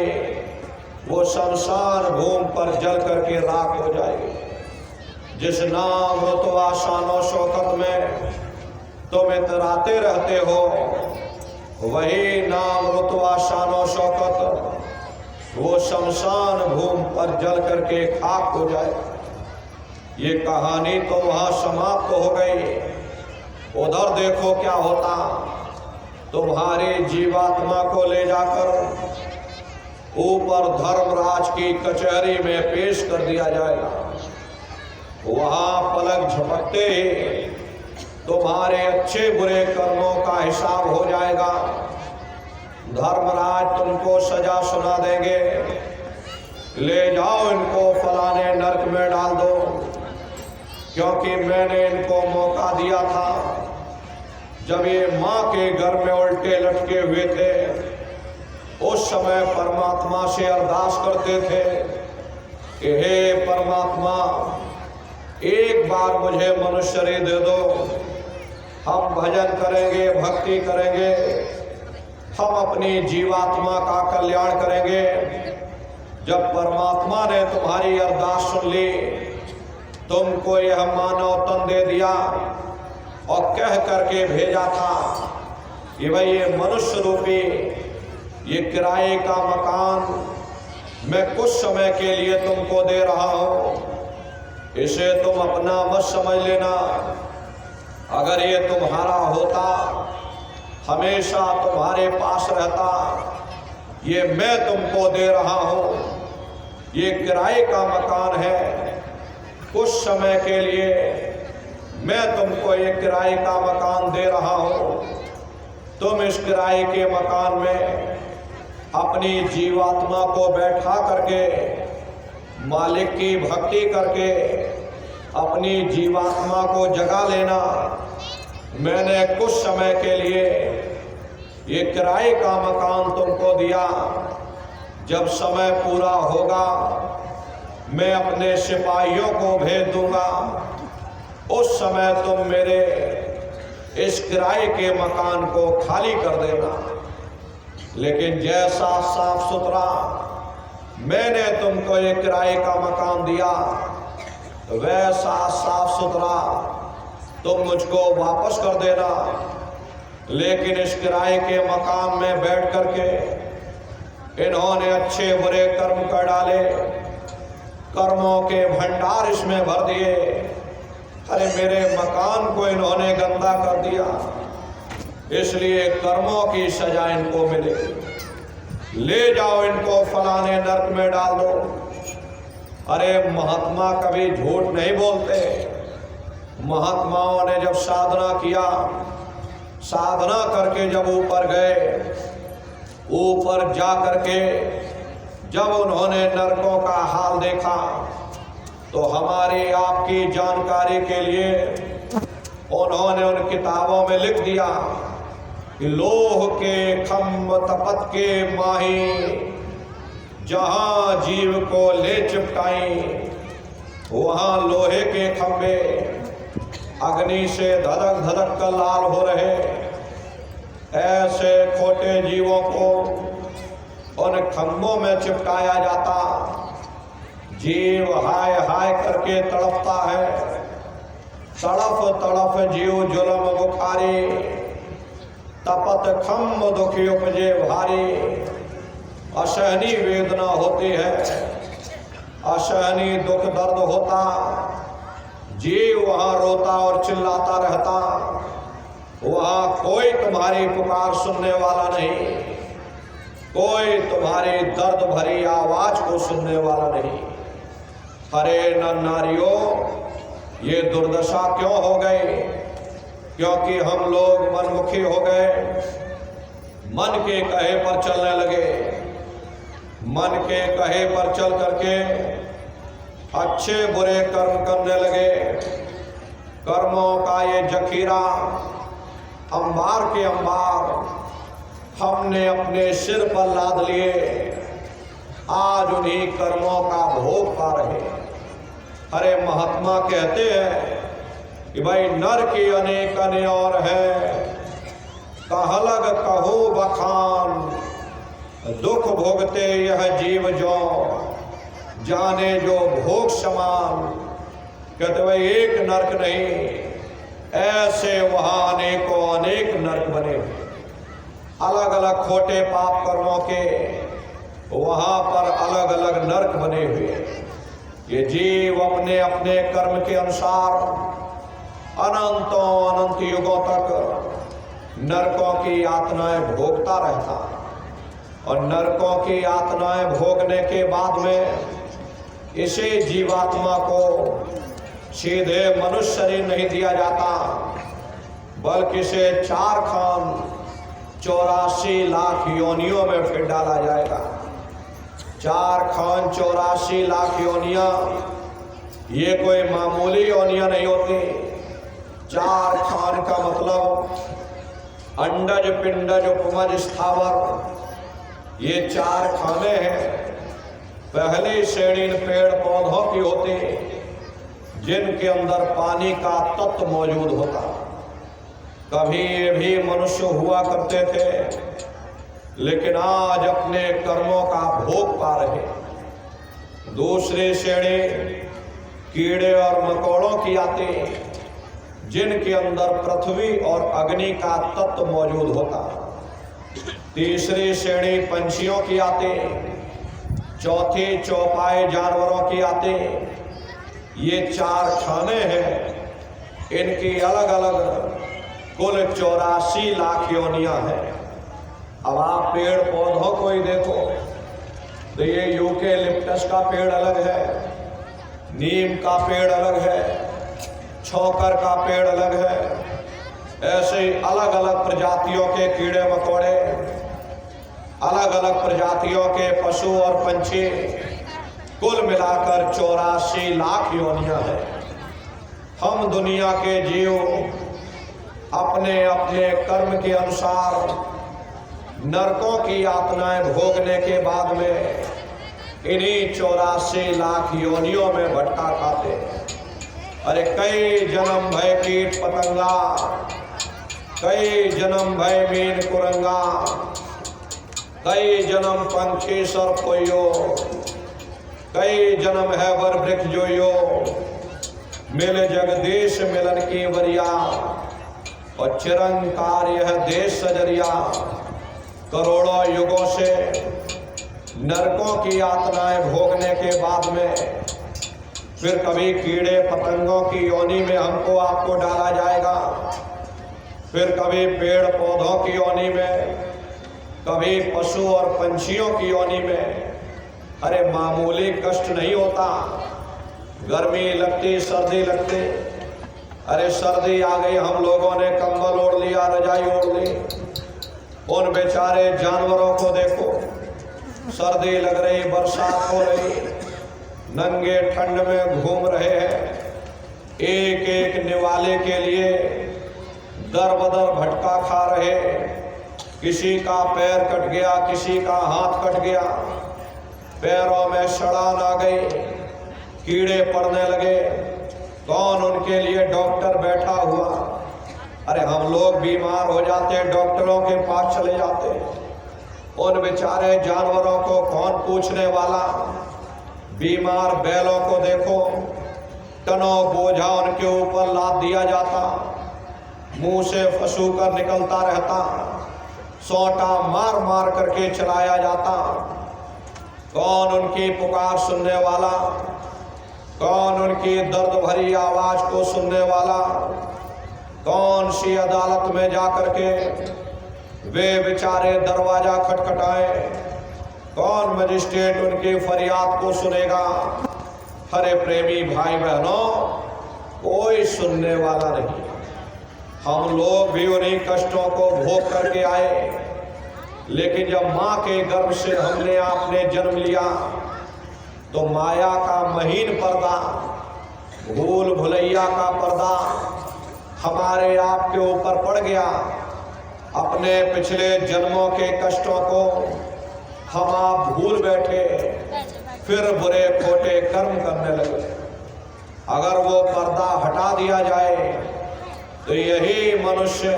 Speaker 1: वो शमशान भूमि पर जल करके राख हो जाएगी। जिस नाम रुतबा शानो शौकत में तुम इतराते रहते हो, वही नाम रुतबा शानो शौकत वो शमशान भूमि पर जल करके खाक हो जाए। ये कहानी तो वहां समाप्त हो गई, उधर देखो क्या होता। तुम्हारी जीवात्मा को ले जाकर ऊपर धर्मराज की कचहरी में पेश कर दिया जाएगा। वहां पलक झपकते ही तुम्हारे अच्छे बुरे कर्मों का हिसाब हो जाएगा। धर्मराज तुमको सजा सुना देंगे, ले जाओ इनको फलाने नरक में डाल दो, क्योंकि मैंने इनको मौका दिया था जब ये माँ के घर में उल्टे लटके हुए थे। उस समय परमात्मा से अरदास करते थे कि हे परमात्मा, एक बार मुझे मनुष्य शरीर दे दो, हम भजन करेंगे, भक्ति करेंगे, हम अपनी जीवात्मा का कल्याण करेंगे। जब परमात्मा ने तुम्हारी अरदास सुन ली, तुमको यह मानव तन दे दिया और कह करके भेजा था कि भाई ये मनुष्य रूपी ये किराए का मकान मैं कुछ समय के लिए तुमको दे रहा हूं, इसे तुम अपना मत समझ लेना। अगर ये तुम्हारा होता, हमेशा तुम्हारे पास रहता, ये मैं तुमको दे रहा हूं, ये किराए का मकान है, कुछ समय के लिए मैं तुमको ये किराए का मकान दे रहा हूं। तुम इस किराए के मकान में अपनी जीवात्मा को बैठा करके मालिक की भक्ति करके अपनी जीवात्मा को जगा लेना। मैंने कुछ समय के लिए ये किराए का मकान तुमको दिया, जब समय पूरा होगा मैं अपने सिपाहियों को भेज दूंगा, उस समय तुम मेरे इस किराए के मकान को खाली कर देना। लेकिन जैसा साफ सुथरा मैंने तुमको ये किराए का मकान दिया, वैसा साफ सुथरा तुम मुझको वापस कर देना। लेकिन इस किराए के मकान में बैठ करके इन्होंने अच्छे बुरे कर्म कर डाले, कर्मों के भंडार इसमें भर दिए। अरे मेरे मकान को इन्होंने गंदा कर दिया, इसलिए कर्मों की सजा इनको मिलेगी, ले जाओ इनको फलाने नर्क में डाल दो। अरे महात्मा कभी झूठ नहीं बोलते। महात्माओं ने जब साधना किया, साधना करके जब ऊपर गए, ऊपर जा करके जब उन्होंने नरकों का हाल देखा, तो हमारी आपकी जानकारी के लिए उन्होंने उन किताबों में लिख दिया कि लोह के खम्भ तपत के माही, जहां जीव को ले चिपटाई वहां लोहे के खंभे अग्नि से धधक धधक कर लाल हो रहे। ऐसे खोटे जीवों को उन खंभों में चिपकाया जाता, जीव हाय हाय करके तड़पता है, तड़फ तड़फ जीव जुलम बुखारी, तपत खम्भ दुखी उपजे भारी। असहनीय वेदना होती है, असहनीय दुख दर्द होता, जीव वहां रोता और चिल्लाता रहता, वहां कोई तुम्हारी पुकार सुनने वाला नहीं, कोई तुम्हारी दर्द भरी आवाज को सुनने वाला नहीं। अरे नर नारियों, ये दुर्दशा क्यों हो गई? क्योंकि हम लोग मनमुखी हो गए, मन के कहे पर चलने लगे, मन के कहे पर चल करके अच्छे बुरे कर्म करने लगे। कर्मों का ये जखीरा अंबार के अंबार हमने अपने सिर पर लाद लिए, आज उन्हीं कर्मों का भोग पा रहे। अरे महात्मा कहते हैं कि भाई नर की अनेक अने और है, कहलग कहो बखान, दुख भोगते यह जीव जो, जाने जो भोग समान। कहते भाई एक नरक नहीं, ऐसे वहां अनेकों अनेक नरक बने, अलग अलग खोटे पाप कर्मों के वहां पर अलग अलग नरक बने हुए। ये जीव अपने अपने कर्म के अनुसार अनंतों अनंत युगों तक नरकों की यातनाएं भोगता रहता, और नरकों की यातनाएं भोगने के बाद में इसे जीवात्मा को सीधे मनुष्य शरीर नहीं दिया जाता, बल्कि इसे 4 खान 84 लाख योनियों में फिर डाला जाएगा। 4 खान 84 लाख योनियां, ये कोई मामूली योनियां नहीं होती। 4 खान का मतलब अंडज पिंडज उपमज स्थावर, ये 4 खाने हैं। पहली श्रेणी पेड़ पौधों की होती, जिनके अंदर पानी का तत्व मौजूद होता। कभी ये भी मनुष्य हुआ करते थे, लेकिन आज अपने कर्मों का भोग पा रहे। दूसरी श्रेणी कीड़े और मकोड़ों की आती, जिनके अंदर पृथ्वी और अग्नि का तत्व मौजूद होता। तीसरी श्रेणी पंछियों की आती, चौथी चौपाई जानवरों की आती। ये 4 खाने हैं, इनकी अलग अलग कुल 84 लाख योनियां हैं। अब आप पेड़ पौधों को ही देखो तो ये यूकेलिप्टस का पेड़ अलग है, नीम का पेड़ अलग है, छौकर का पेड़ अलग है। ऐसे ही अलग अलग प्रजातियों के कीड़े मकोड़े, अलग अलग प्रजातियों के पशु और पंछी, कुल मिलाकर 84 लाख योनियां हैं। हम दुनिया के जीव अपने अपने कर्म के अनुसार नरकों की यातनाएं भोगने के बाद में इन्हीं 84 लाख योनियों में भटका खाते। अरे कई जन्म भय कीट पतंगा, कई जन्म भय मीन कुरंगा, कई जन्म पंखी सर्प कोयो, कई जन्म है वर वृक्ष जोयो, मिले जगदीश मिलन की वरिया, और चिरंकार यह देश सजरिया। करोड़ों युगों से नरकों की यातनाएं भोगने के बाद में फिर कभी कीड़े पतंगों की योनि में हमको आपको डाला जाएगा, फिर कभी पेड़ पौधों की योनि में, कभी पशु और पंछियों की योनि में। अरे मामूली कष्ट नहीं होता, गर्मी लगती, सर्दी लगती। अरे सर्दी आ गई, हम लोगों ने कंबल ओढ़ लिया, रजाई ओढ़ ली। उन बेचारे जानवरों को देखो, सर्दी लग रही, बरसात हो रही, नंगे ठंड में घूम रहे हैं। एक एक निवाले के लिए दर बदर भटका खा रहे। किसी का पैर कट गया, किसी का हाथ कट गया, पैरों में सड़ान आ गई, कीड़े पड़ने लगे। कौन उनके लिए डॉक्टर बैठा हुआ? अरे हम लोग बीमार हो जाते, डॉक्टरों के पास चले जाते। उन बेचारे जानवरों को कौन पूछने वाला? बीमार बैलों को देखो, टनों बोझा उनके ऊपर लाद दिया जाता, मुंह से फंसू कर निकलता रहता, सोंटा मार मार करके चलाया जाता। कौन उनकी पुकार सुनने वाला? कौन उनकी दर्द भरी आवाज को सुनने वाला? कौन सी अदालत में जाकर के वे बेचारे दरवाजा खटखटाए? कौन मजिस्ट्रेट उनकी फरियाद को सुनेगा? हरे प्रेमी भाई बहनों, कोई सुनने वाला नहीं। हम लोग भी उन्हीं कष्टों को भोग करके आए, लेकिन जब माँ के गर्भ से हमने आपने जन्म लिया तो माया का महीन पर्दा, भूल भुलैया का पर्दा हमारे आपके ऊपर पड़ गया। अपने पिछले जन्मों के कष्टों को हम आप भूल बैठे, फिर बुरे खोटे कर्म करने लगे। अगर वो पर्दा हटा दिया जाए तो यही मनुष्य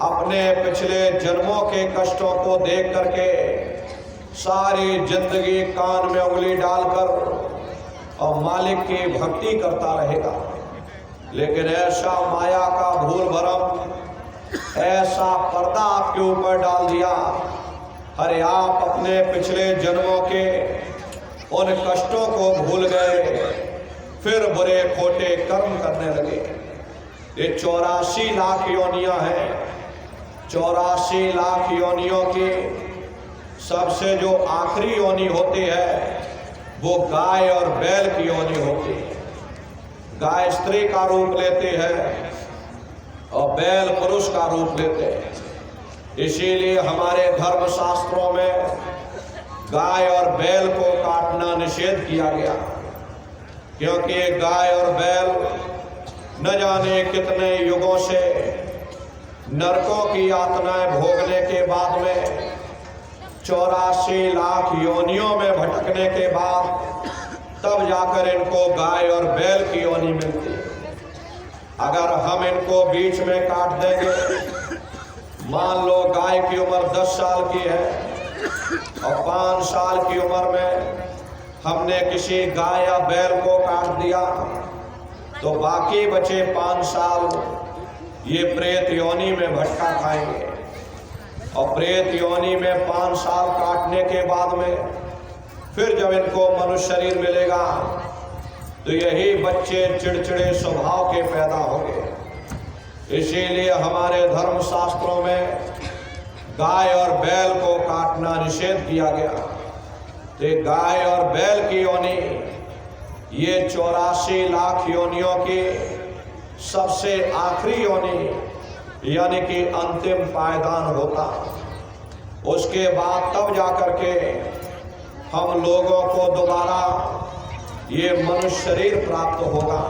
Speaker 1: अपने पिछले जन्मों के कष्टों को देख करके सारी जिंदगी कान में उंगली डालकर और मालिक की भक्ति करता रहेगा। लेकिन ऐसा माया का भूल भरम, ऐसा पर्दा आपके ऊपर डाल दिया, अरे आप अपने पिछले जन्मों के उन कष्टों को भूल गए, फिर बुरे खोटे कर्म करने लगे। ये 84 लाख योनियां हैं। 84 लाख योनियों की सबसे जो आखिरी योनि होती है वो गाय और बैल की योनि होती है। गाय स्त्री का रूप लेते हैं और बैल पुरुष का रूप लेते हैं। इसीलिए हमारे धर्म शास्त्रों में गाय और बैल को काटना निषेध किया गया, क्योंकि गाय और बैल न जाने कितने युगों से नरकों की यातनाएं भोगने के बाद में 84 लाख योनियों में भटकने के बाद तब जाकर इनको गाय और बैल की योनि मिलती है। अगर हम इनको बीच में काट देंगे, मान लो गाय की उम्र 10 साल की है और 5 साल की उम्र में हमने किसी गाय या बैल को काट दिया, तो बाकी बचे 5 साल ये प्रेत योनि में भटका खाएंगे। और प्रेत योनि में 5 साल काटने के बाद में फिर जब इनको मनुष्य शरीर मिलेगा तो यही बच्चे चिड़चिड़े स्वभाव के पैदा होंगे। इसीलिए हमारे धर्म शास्त्रों में गाय और बैल को काटना निषेध किया गया। तो गाय और बैल की योनि ये 84 लाख योनियों की सबसे आखिरी योनि यानी कि अंतिम पायदान होता। उसके बाद तब जाकर के हम लोगों को दोबारा ये मनुष्य शरीर प्राप्त होगा।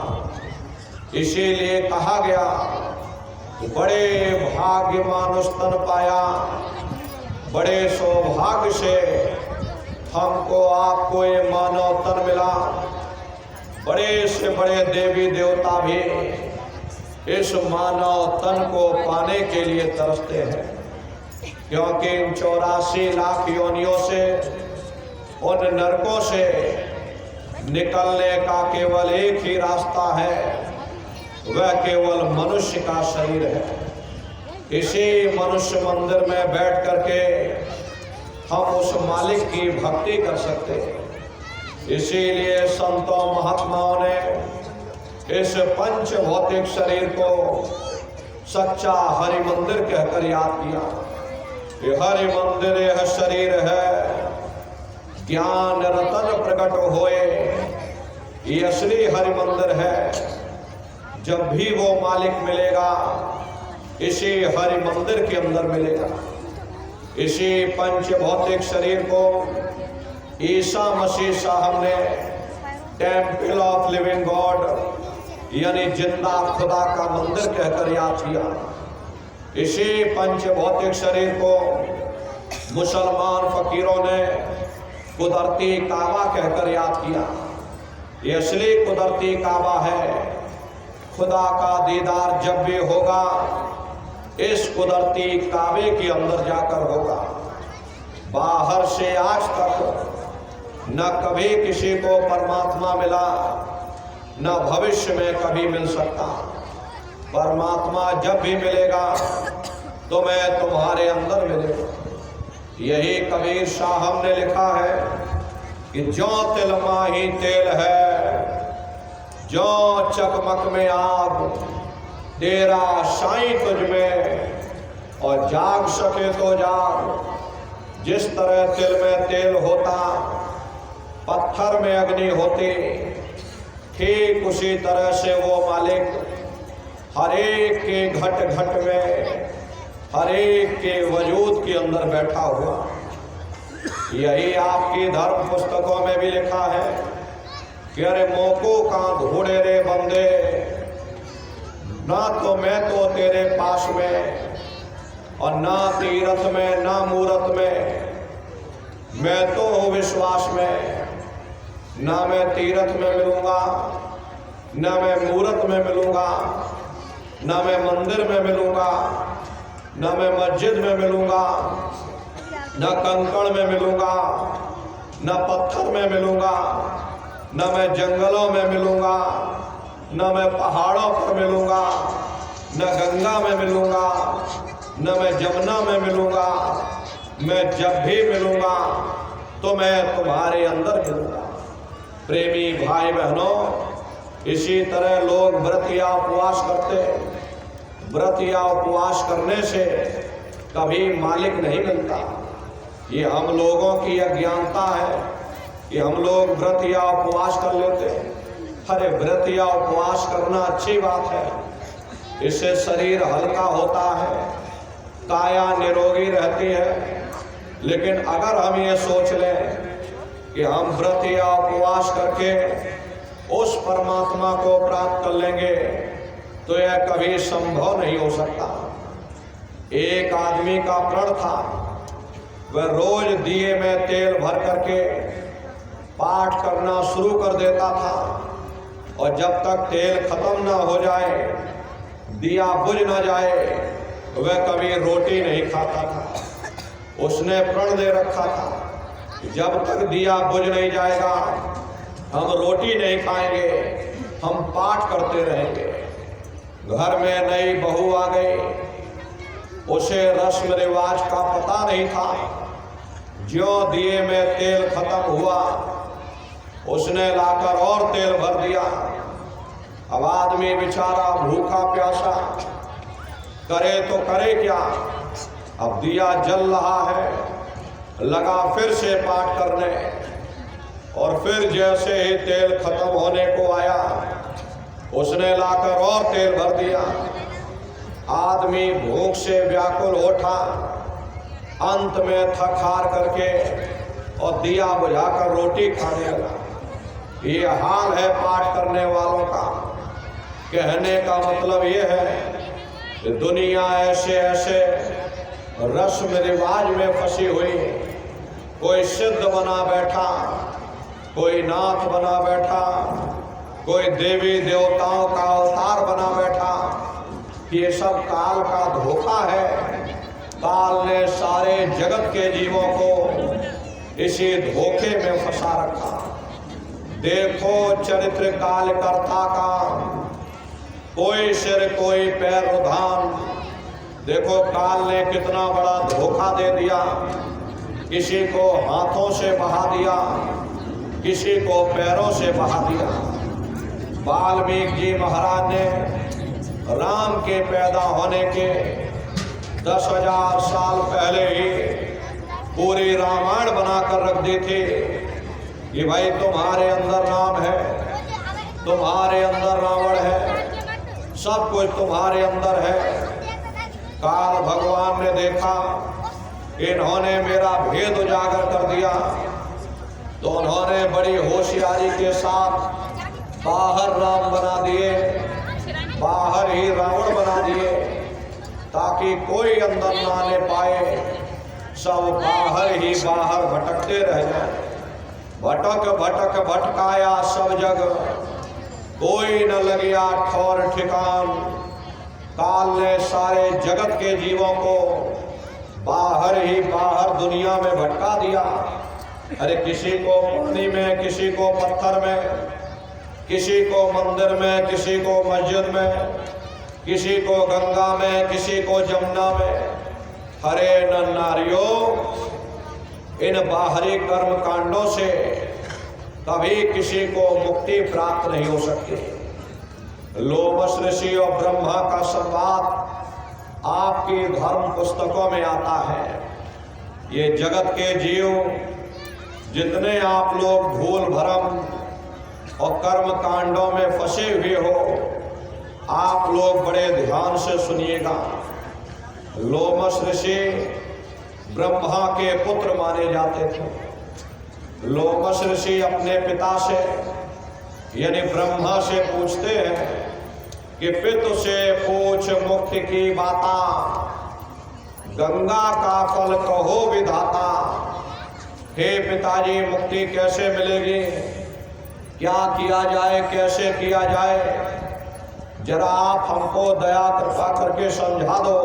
Speaker 1: इसीलिए कहा गया, बड़े भाग्य मानुष तन पाया, बड़े सौभाग्य से हमको आपको ये मानव तन मिला। बड़े से बड़े देवी देवता भी इस मानव तन को पाने के लिए तरसते हैं, क्योंकि इन 84 लाख योनियों से, उन नरकों से निकलने का केवल एक ही रास्ता है, वह केवल मनुष्य का शरीर है। इसी मनुष्य मंदिर में बैठ करके हम उस मालिक की भक्ति कर सकते हैं। इसीलिए संतों महात्माओं ने इस पंच भौतिक शरीर को सच्चा हरि मंदिर कहकर याद किया। ये हरि मंदिर यह शरीर है, ज्ञान रतन प्रकट होए, ये असली हरि मंदिर है। जब भी वो मालिक मिलेगा इसी हरि मंदिर के अंदर मिलेगा। इसी पंच भौतिक शरीर को ईसा मसीह साहब ने टेम्पल ऑफ लिविंग गॉड यानी जिंदा खुदा का मंदिर कहकर याद किया। इसी पंच भौतिक शरीर को मुसलमान फकीरों ने कुदरती काबा कहकर याद किया। ये असली कुदरती काबा है। खुदा का दीदार जब भी होगा इस कुदरती काबे के अंदर जाकर होगा। बाहर से आज तक न कभी किसी को परमात्मा मिला, न भविष्य में कभी मिल सकता। परमात्मा जब भी मिलेगा तो मैं तुम्हारे अंदर मिलेगा। यही कबीर साहब ने लिखा है कि जो तिल माही तेल है, जो चकमक में आग, तेरा साईं तुझ में, और जाग सके तो जाग। जिस तरह तिल में तेल होता, पत्थर में अग्नि होती, ठीक उसी तरह से वो मालिक हर एक के घट घट में, हर एक के वजूद के अंदर बैठा हुआ। यही आपकी धर्म पुस्तकों में भी लिखा है कि अरे मोको का ढूंढे रे बंदे, ना तो मैं तो तेरे पास में, और ना तीरथ में ना मूरत में, मैं तो हूँ विश्वास में। ना मैं तीरथ में मिलूंगा, ना मैं मूरत में मिलूंगा, ना मैं मंदिर में मिलूंगा, ना मैं मस्जिद में मिलूंगा, ना कंकड़ में मिलूंगा, ना पत्थर में मिलूंगा, ना मैं जंगलों में मिलूंगा, ना मैं पहाड़ों पर मिलूंगा, ना गंगा में मिलूंगा, ना मैं जमुना में मिलूंगा। मैं जब भी मिलूंगा तो मैं तुम्हारे अंदर मिलूंगा। प्रेमी भाई बहनों, इसी तरह लोग व्रत या उपवास करते हैं। व्रत या उपवास करने से कभी मालिक नहीं मिलता। ये हम लोगों की अज्ञानता है कि हम लोग व्रत या उपवास कर लेते हैं। अरे व्रत या उपवास करना अच्छी बात है, इससे शरीर हल्का होता है, काया निरोगी रहती है। लेकिन अगर हम ये सोच लें कि हम व्रत या उपवास करके उस परमात्मा को प्राप्त कर लेंगे तो यह कभी संभव नहीं हो सकता। एक आदमी का प्रण था, वह रोज दिए में तेल भर करके पाठ करना शुरू कर देता था, और जब तक तेल खत्म ना हो जाए, दिया बुझ ना जाए, वह कभी रोटी नहीं खाता था। उसने प्रण दे रखा था कि जब तक दिया बुझ नहीं जाएगा हम रोटी नहीं खाएंगे, हम पाठ करते रहेंगे। घर में नई बहू आ गई, उसे रस्म रिवाज का पता नहीं था। ज्यों दिए में तेल खत्म हुआ, उसने लाकर और तेल भर दिया। अब आदमी बेचारा भूखा प्यासा करे तो करे क्या। अब दिया जल रहा है, लगा फिर से पाठ करने, और फिर जैसे ही तेल खत्म होने को आया, उसने लाकर और तेल भर दिया। आदमी भूख से व्याकुल उठा, अंत में थक हार करके और दिया बुझाकर रोटी खाने लगा। ये हाल है पाठ करने वालों का। कहने का मतलब ये है कि दुनिया ऐसे ऐसे रस्म रिवाज में फंसी हुई। कोई सिद्ध बना बैठा, कोई नाथ बना बैठा, कोई देवी देवताओं का अवतार बना बैठा। ये सब काल का धोखा है। काल ने सारे जगत के जीवों को इसी धोखे में फंसा रखा। देखो चरित्र कालकर्ता का, कोई सिर कोई पैर रुधान। देखो काल ने कितना बड़ा धोखा दे दिया, किसी को हाथों से बहा दिया, किसी को पैरों से बहा दिया। वाल्मीकि जी महाराज ने राम के पैदा होने के 10,000 साल पहले ही पूरी रामायण बनाकर रख दी थी कि भाई तुम्हारे अंदर राम है, तुम्हारे अंदर रावण है, सब कुछ तुम्हारे अंदर है। काल भगवान ने देखा इन्होंने मेरा भेद उजागर कर दिया, तो उन्होंने बड़ी होशियारी के साथ बाहर राम बना दिए, बाहर ही रावण बना दिए, ताकि कोई अंदर ना ले पाए, सब बाहर ही बाहर भटकते रह जाए। भटक भटक भटकाया सब जग, कोई न लगिया ठौर ठिकान। काल ने सारे जगत के जीवों को बाहर ही बाहर दुनिया में भटका दिया। अरे किसी को पानी में, किसी को पत्थर में, किसी को मंदिर में, किसी को मस्जिद में, किसी को गंगा में, किसी को जमुना में। हरे न नारियों, इन बाहरी कर्म कांडों से कभी किसी को मुक्ति प्राप्त नहीं हो सकती। लोमश ऋषि और ब्रह्मा का संवाद आपकी धर्म पुस्तकों में आता है। ये जगत के जीव जितने आप लोग भूल भरम और कर्म कांडों में फंसे हुए हो, आप लोग बड़े ध्यान से सुनिएगा। लोमश ऋषि ब्रह्मा के पुत्र माने जाते थे। लोमश ऋषि अपने पिता से यानी ब्रह्मा से पूछते हैं कि पितु से पूछ मुक्ति की बाता, गंगा का फल कहो विधाता। हे पिताजी, मुक्ति कैसे मिलेगी, क्या किया जाए, कैसे किया जाए, जरा आप हमको दया कृपा करके समझा दो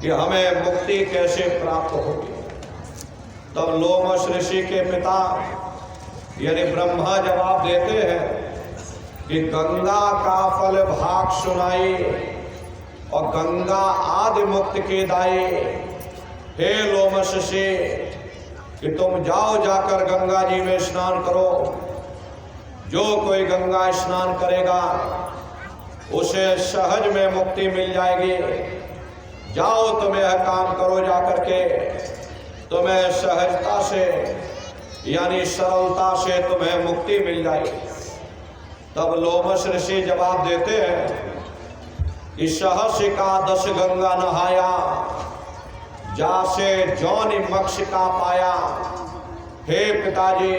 Speaker 1: कि हमें मुक्ति कैसे प्राप्त होगी। तब लोमश ऋषि के पिता यानी ब्रह्मा जवाब देते हैं कि गंगा का फल भाग सुनाई और गंगा आदि मुक्त के दाई। हे लोमश ऋषि, कि तुम जाओ, जाकर गंगा जी में स्नान करो। जो कोई गंगा स्नान करेगा उसे सहज में मुक्ति मिल जाएगी। जाओ, तुम यह काम करो, जाकर के तुम्हें सहजता से यानी सरलता से तुम्हें मुक्ति मिल जाएगी। तब लोमश ऋषि जवाब देते हैं कि सहस का 10 गंगा नहाया, जासे जौनि मक्ष का पाया। हे पिताजी,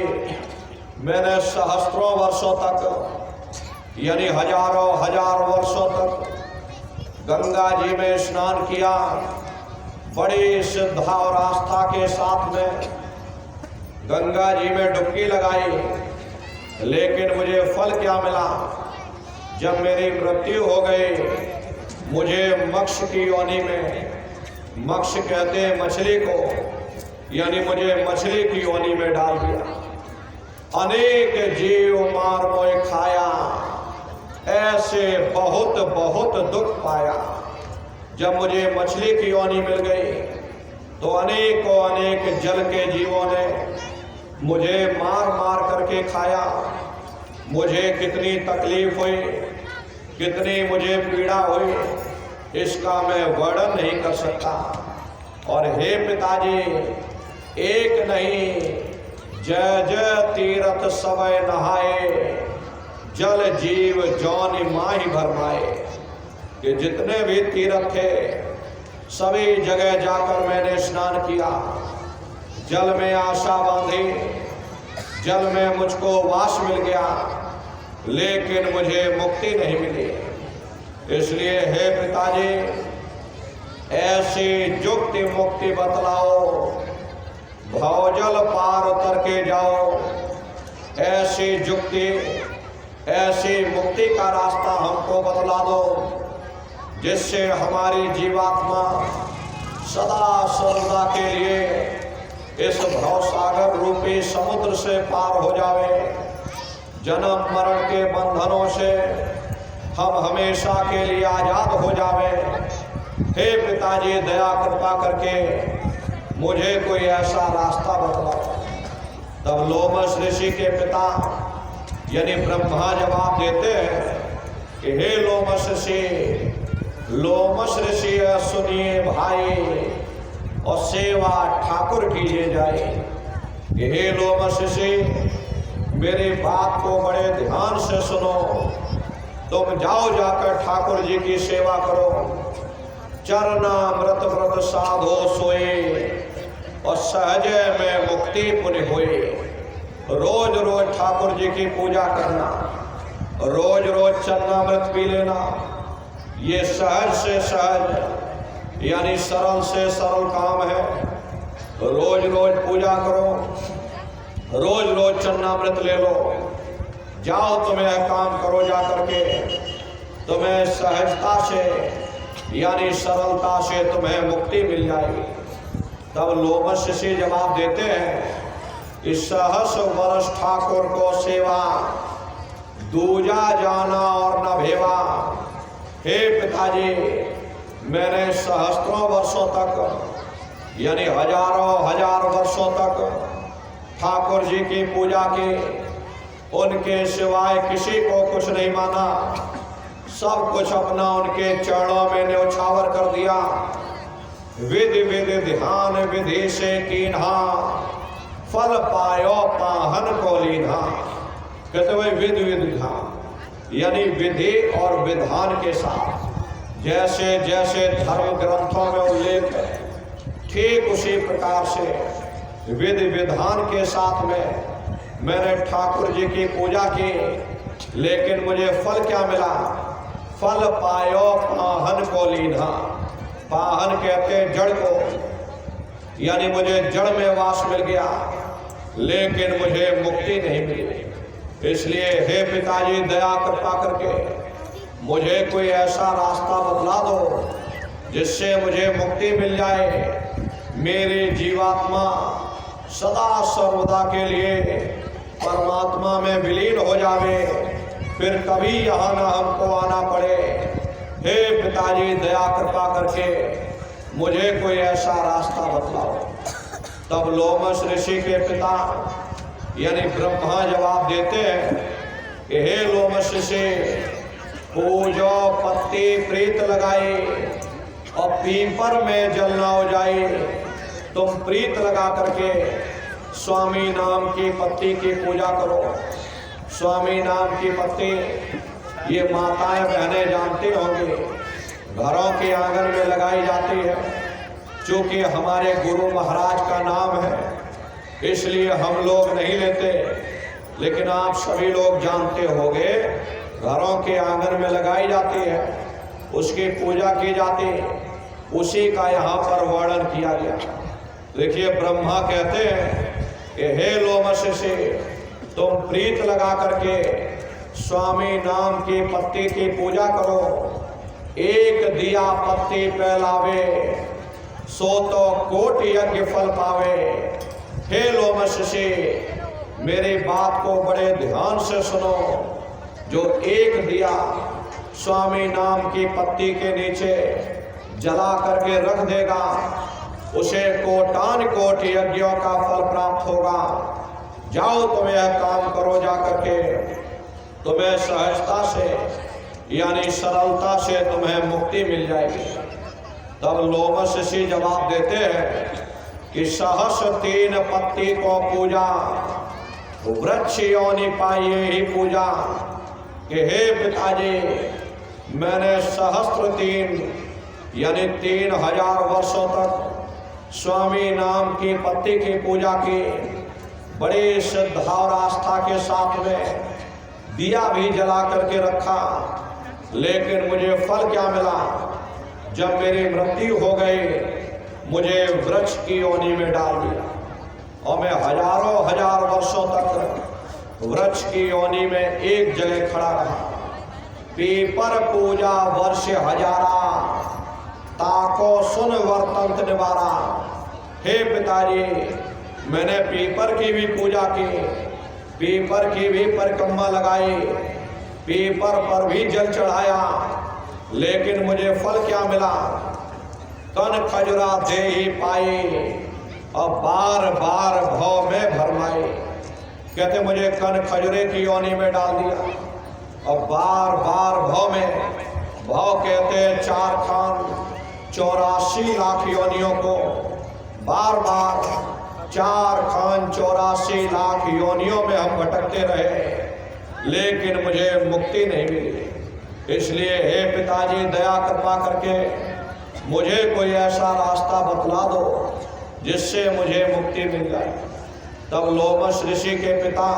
Speaker 1: मैंने सहस्त्रों वर्षों तक यानी हजारों हजार वर्षों तक गंगा जी में स्नान किया, बड़ी श्रद्धा और आस्था के साथ में गंगा जी में डुबकी लगाई, लेकिन मुझे फल क्या मिला? जब मेरी मृत्यु हो गई, मुझे मक्ष की योनि में, मक्ष कहते हैं मछली को, यानी मुझे मछली की योनि में डाल दिया। अनेक जीव मार मोए खाया, ऐसे बहुत बहुत दुख पाया। जब मुझे मछली की योनि मिल गई तो अनेकों अनेक जल के जीवों ने मुझे मार मार करके खाया। मुझे कितनी तकलीफ हुई, कितनी मुझे पीड़ा हुई, इसका मैं वर्णन नहीं कर सकता। और हे पिताजी, एक नहीं जय जय तीरथ सबय नहाए, जल जीव जौनि माहि भरमाए। कि जितने भी तीर्थ थे सभी जगह जाकर मैंने स्नान किया, जल में आशा बांधी, जल में मुझको वास मिल गया, लेकिन मुझे मुक्ति नहीं मिली। इसलिए हे पिताजी, ऐसी जुक्ति मुक्ति बतलाओ, भवजल पार उतर के जाओ। ऐसी जुक्ति, ऐसी मुक्ति का रास्ता हमको बतला दो, जिससे हमारी जीवात्मा सदा सर्वदा के लिए इस भवसागर रूपी समुद्र से पार हो जावे। जन्म मरण के बंधनों से हम हमेशा के लिए आजाद हो जावे। हे पिताजी, दया कृपा करके मुझे कोई ऐसा रास्ता बतलाओ। तब लोमश ऋषि के पिता यानी ब्रह्मा जवाब देते हैं कि हे लोमश ऋषि सुनिए भाई और सेवा ठाकुर कीजिए जाए। कि हे लोमश ऋषि मेरी बात को बड़े ध्यान से सुनो। तुम जाओ जाकर ठाकुर जी की सेवा करो। चरणामृत व्रत साधो सोए और सहजे में मुक्ति पुण्य हुए। रोज रोज ठाकुर जी की पूजा करना, रोज रोज चरणामृत पी लेना, ये सहज से सहज यानी सरल से सरल काम है। रोज रोज पूजा करो, रोज रोज चरणामृत ले लो। जाओ तुम्हें काम करो जा करके, तुम्हें सहजता से यानी सरलता से तुम्हें मुक्ति मिल जाएगी। तब लोमश ऋषि जवाब देते हैं कि सहस वर्ष ठाकुर को सेवा दूजा जाना और न भेवा। हे पिताजी मैंने सहस्त्रों वर्षों तक यानी हजारों हजार वर्षों तक ठाकुर जी की पूजा की, उनके सिवाय किसी को कुछ नहीं माना। सब कुछ अपना उनके चरणों में न्यौछावर कर दिया। विधि विधि ध्यान विधि से कीन्हा, फल पायो पाहन को लीन्हा। कहते हुए विधि विधि ध्यान यानी विधि और विधान के साथ जैसे जैसे धर्म ग्रंथों में उल्लेख है, ठीक उसी प्रकार से विधि विधान के साथ में मैंने ठाकुर जी की पूजा की। लेकिन मुझे फल क्या मिला? फल पायो पाहन को लीन्हा। पाहन कहते हैं जड़ को, यानी मुझे जड़ में वास मिल गया, लेकिन मुझे मुक्ति नहीं मिली। इसलिए हे पिताजी दया कृपा करके मुझे कोई ऐसा रास्ता बतला दो जिससे मुझे मुक्ति मिल जाए। मेरी जीवात्मा सदा सर्वदा के लिए परमात्मा में विलीन हो जावे, फिर कभी यहाँ ना हमको आना पड़े। हे पिताजी दया कृपा करके मुझे कोई ऐसा रास्ता बतलाओ। तब लोमश ऋषि के पिता यानी ब्रह्मा जवाब देते हैं कि हे लोमश ऋषि पूजो पत्ती प्रीत लगाई और पीपर में जल न हो जाए। तुम प्रीत लगा करके स्वामी नाम की पत्ती की पूजा करो। स्वामी नाम की पत्ती ये माताएं बहनें जानते होंगे, घरों के आंगन में लगाई जाती है। चूँकि हमारे गुरु महाराज का नाम है इसलिए हम लोग नहीं लेते, लेकिन आप सभी लोग जानते होंगे घरों के आंगन में लगाई जाती है, उसकी पूजा की जाती है। उसी का यहाँ पर वर्णन किया गया। देखिए ब्रह्मा कहते हैं कि हे लोमश ऋषि तुम प्रीत लगा करके स्वामी नाम की पत्ती की पूजा करो। एक दिया पत्ती फैलावे सो तो कोटि यज्ञ फल पावे। हे लोमश ऋषि मेरी बात को बड़े ध्यान से सुनो। जो एक दिया स्वामी नाम की पत्ती के नीचे जला करके रख देगा उसे कोटान कोटि यज्ञों का फल प्राप्त होगा। जाओ तुम यह काम करो जा करके, तुम्हें सहजता से यानी सरलता से तुम्हें मुक्ति मिल जाएगी। तब लोमश ऋषि जवाब देते हैं कि सहस 3 पत्ती को पूजा वृक्ष योनि पाइए ही पूजा। कि हे पिताजी मैंने सहस्त्र 3 यानी 3000 वर्षों तक स्वामी नाम की पत्ती की पूजा की, बड़ी श्रद्धा और आस्था के साथ में दिया भी जला करके रखा, लेकिन मुझे फल क्या मिला? जब मेरी मृत्यु हो गई मुझे वृक्ष की योनि में डाल दिया और मैं हजारों हजार वर्षों तक वृक्ष की योनि में एक जगह खड़ा रहा। पीपर पूजा वर्ष हजारा ताको सुन वर्तंत निवारा। हे पिताजी मैंने पीपर की भी पूजा की, पीपर की भी परिक्रमा लगाई, पीपर पर भी जल चढ़ाया, लेकिन मुझे फल क्या मिला? कन खजुरा दे ही पाई और बार बार भव में भरमाई। कहते मुझे कन खजूरे की योनि में डाल दिया। और बार बार भव कहते 4 खान 84 लाख योनियों को बार बार 4 खान 84 लाख योनियों में हम भटकते रहे, लेकिन मुझे मुक्ति नहीं मिली। इसलिए हे पिताजी, दया कृपा करके मुझे कोई ऐसा रास्ता बतला दो जिससे मुझे मुक्ति मिल जाए। तब लोमश ऋषि के पिता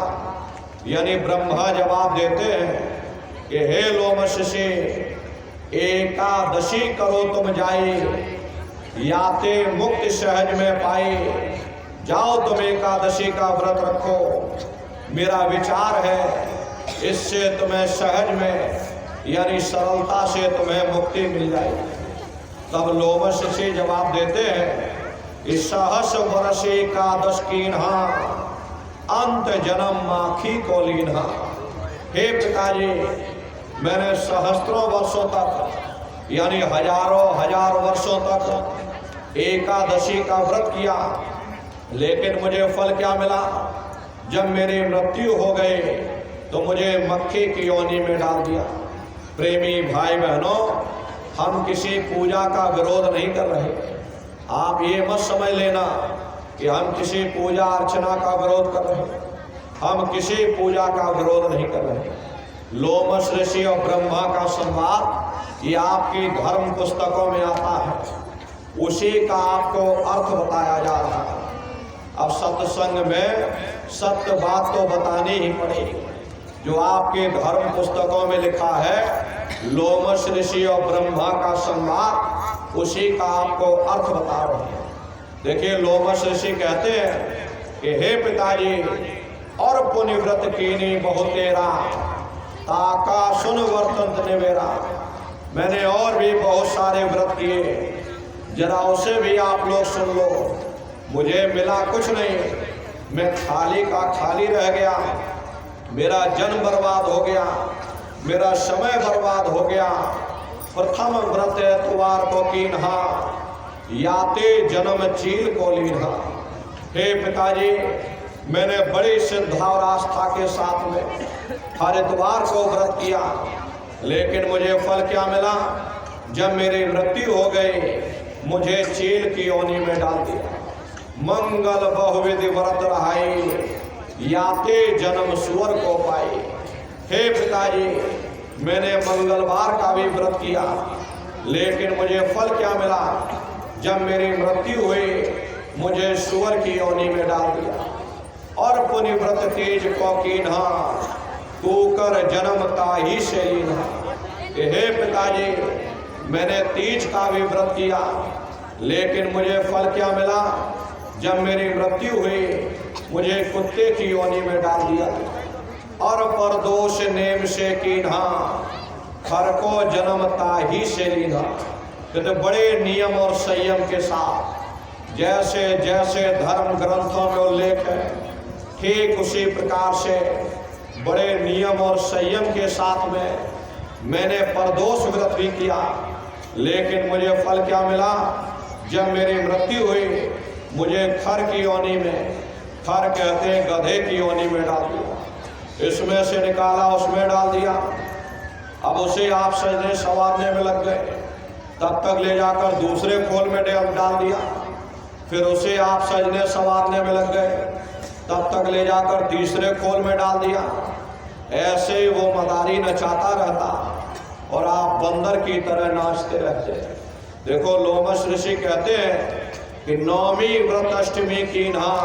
Speaker 1: यानी ब्रह्मा जवाब देते हैं कि हे लोमश ऋषि, एकादशी करो तुम जाई, याते मुक्ति सहज में पाई। जाओ तुम एकादशी का व्रत रखो, मेरा विचार है इससे तुम्हें सहज में यानी सरलता से तुम्हें मुक्ति मिल जाएगी। तब लोमश ऋषि जवाब देते हैं कि सहस वर्ष एकादश कीन्हा, अंत जन्म माखी को लीन्हा। हे पिताजी, मैंने सहस्त्रों वर्षों तक यानी हजारों वर्षों तक एकादशी का व्रत किया, लेकिन मुझे फल क्या मिला? जब मेरी मृत्यु हो गई तो मुझे मक्खी की योनि में डाल दिया। प्रेमी भाई बहनों, हम किसी पूजा का विरोध नहीं कर रहे। आप ये मत समझ लेना कि हम किसी पूजा अर्चना का विरोध कर रहे हैं। हम किसी पूजा का विरोध नहीं कर रहे। लोमश ऋषि और ब्रह्मा का संवाद ये आपकी धर्म पुस्तकों में आता है, उसी का आपको अर्थ बताया जा रहा है। अब सत्संग में सत्य बात तो बतानी ही पड़ेगी। जो आपके धर्म पुस्तकों में लिखा है लोमश ऋषि और ब्रह्मा का संवाद, उसी का आपको अर्थ बता रहे हैं। देखिए, लोमश ऋषि कहते हैं कि हे पिताजी, और पुनिव्रत कीनी बहुतेरा, ताका सुन वर्तंत निवेरा। मैंने और भी बहुत सारे व्रत किए, जरा उसे भी आप लोग सुन लो। मुझे मिला कुछ नहीं, मैं खाली का खाली रह गया। मेरा जन्म बर्बाद हो गया, मेरा समय बर्बाद हो गया। प्रथम व्रत एतवार को कीन्हा, याते जन्म चील को लीन्हा। हे पिताजी, मैंने बड़ी श्रद्धा और आस्था के साथ में हर इतवार को व्रत किया, लेकिन मुझे फल क्या मिला? जब मेरी मृत्यु हो गई, मुझे चील की योनि में डाल दिया। मंगल बहुविधि व्रत रहाई, याते जन्म सुअर को पाई। हे पिताजी, मैंने मंगलवार का भी व्रत किया, लेकिन मुझे फल क्या मिला? जब मेरी मृत्यु हुई, मुझे सुअर की योनि में डाल दिया। और पुनिव्रत तेज को कीन्हा, तूकर जन्म ताही से लीन्हा। हे पिताजी, मैंने तीज का भी व्रत किया, लेकिन मुझे फल क्या मिला? जब मेरी मृत्यु हुई, मुझे कुत्ते की योनि में डाल दिया। और परदोष नेम से कीन्हा, खर को जन्म ताही से लीन्हा। तो बड़े नियम और संयम के साथ, जैसे जैसे धर्म ग्रंथों में उल्लेख है, ठीक उसी प्रकार से बड़े नियम और संयम के साथ में मैंने परदोष व्रत भी किया, लेकिन मुझे फल क्या मिला? जब मेरी मृत्यु हुई, मुझे खर की योनि में, खर कहते हैं गधे की योनि में डाल दिया। इसमें से निकाला, उसमें डाल दिया। अब उसे आप सजने संवारने में लग गए, तब तक ले जाकर दूसरे खोल में डाल दिया। फिर उसे आप सजने संवारने में लग गए, तब तक ले जाकर तीसरे खोल में डाल दिया। ऐसे ही वो मदारी नचाता रहता और आप बंदर की तरह नाचते रहते। देखो, लोमश ऋषि कहते हैं कि नौमी व्रत अष्टमी कीन्हा,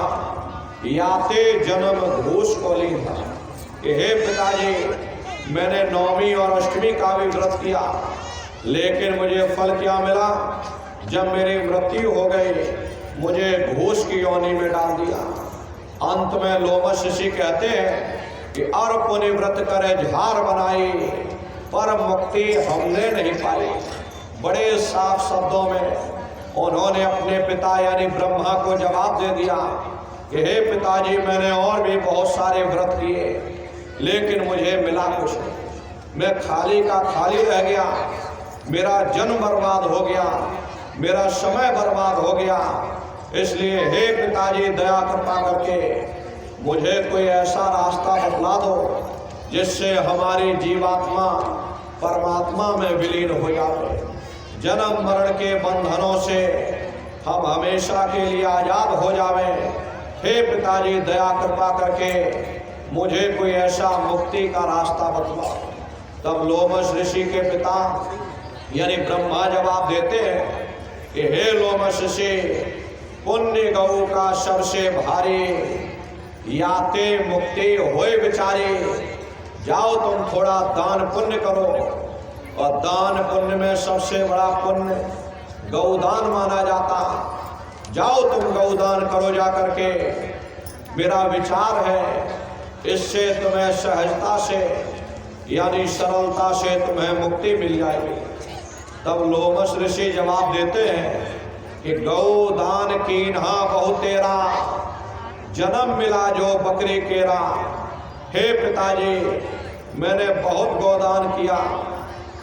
Speaker 1: याते जन्म घूस को लीन्हा। कि हे पिताजी, मैंने नौमी और अष्टमी का भी व्रत किया, लेकिन मुझे फल क्या मिला? जब मेरी मृत्यु हो गई, मुझे घूस की योनि में डाल दिया। अंत में लोमश ऋषि कहते हैं कि और पुनिव्रत करे झार बनाई, पर मुक्ति हमने नहीं पाई। बड़े साफ शब्दों में उन्होंने अपने पिता यानी ब्रह्मा को जवाब दे दिया कि हे पिताजी, मैंने और भी बहुत सारे व्रत किए, लेकिन मुझे मिला कुछ नहीं। मैं खाली का खाली रह गया, मेरा जन्म बर्बाद हो गया, मेरा समय बर्बाद हो गया। इसलिए हे पिताजी, दया कृपा करके मुझे कोई ऐसा रास्ता बतला दो जिससे हमारी जीवात्मा परमात्मा में विलीन हो जाए, जन्म मरण के बंधनों से हम हमेशा के लिए आजाद हो जावे। हे पिताजी, दया कृपा करके मुझे कोई ऐसा मुक्ति का रास्ता बतलाओ। तब लोमश ऋषि के पिता यानी ब्रह्मा जवाब देते हैं कि हे लोमश ऋषि, पुण्य गौ का सबसे भारी, याते मुक्ति होए बिचारे। जाओ तुम थोड़ा दान पुण्य करो, और दान पुण्य में सबसे बड़ा पुण्य गौदान माना जाता। जाओ तुम गौदान करो जा करके। मेरा विचार है इससे तुम्हें सहजता से यानी सरलता से तुम्हें मुक्ति मिल जाएगी। तब लोमश ऋषि जवाब देते हैं कि गौदान कीन्हा बहु तेरा, जन्म मिला जो बकरी केरा। हे पिताजी, मैंने बहुत गौदान किया,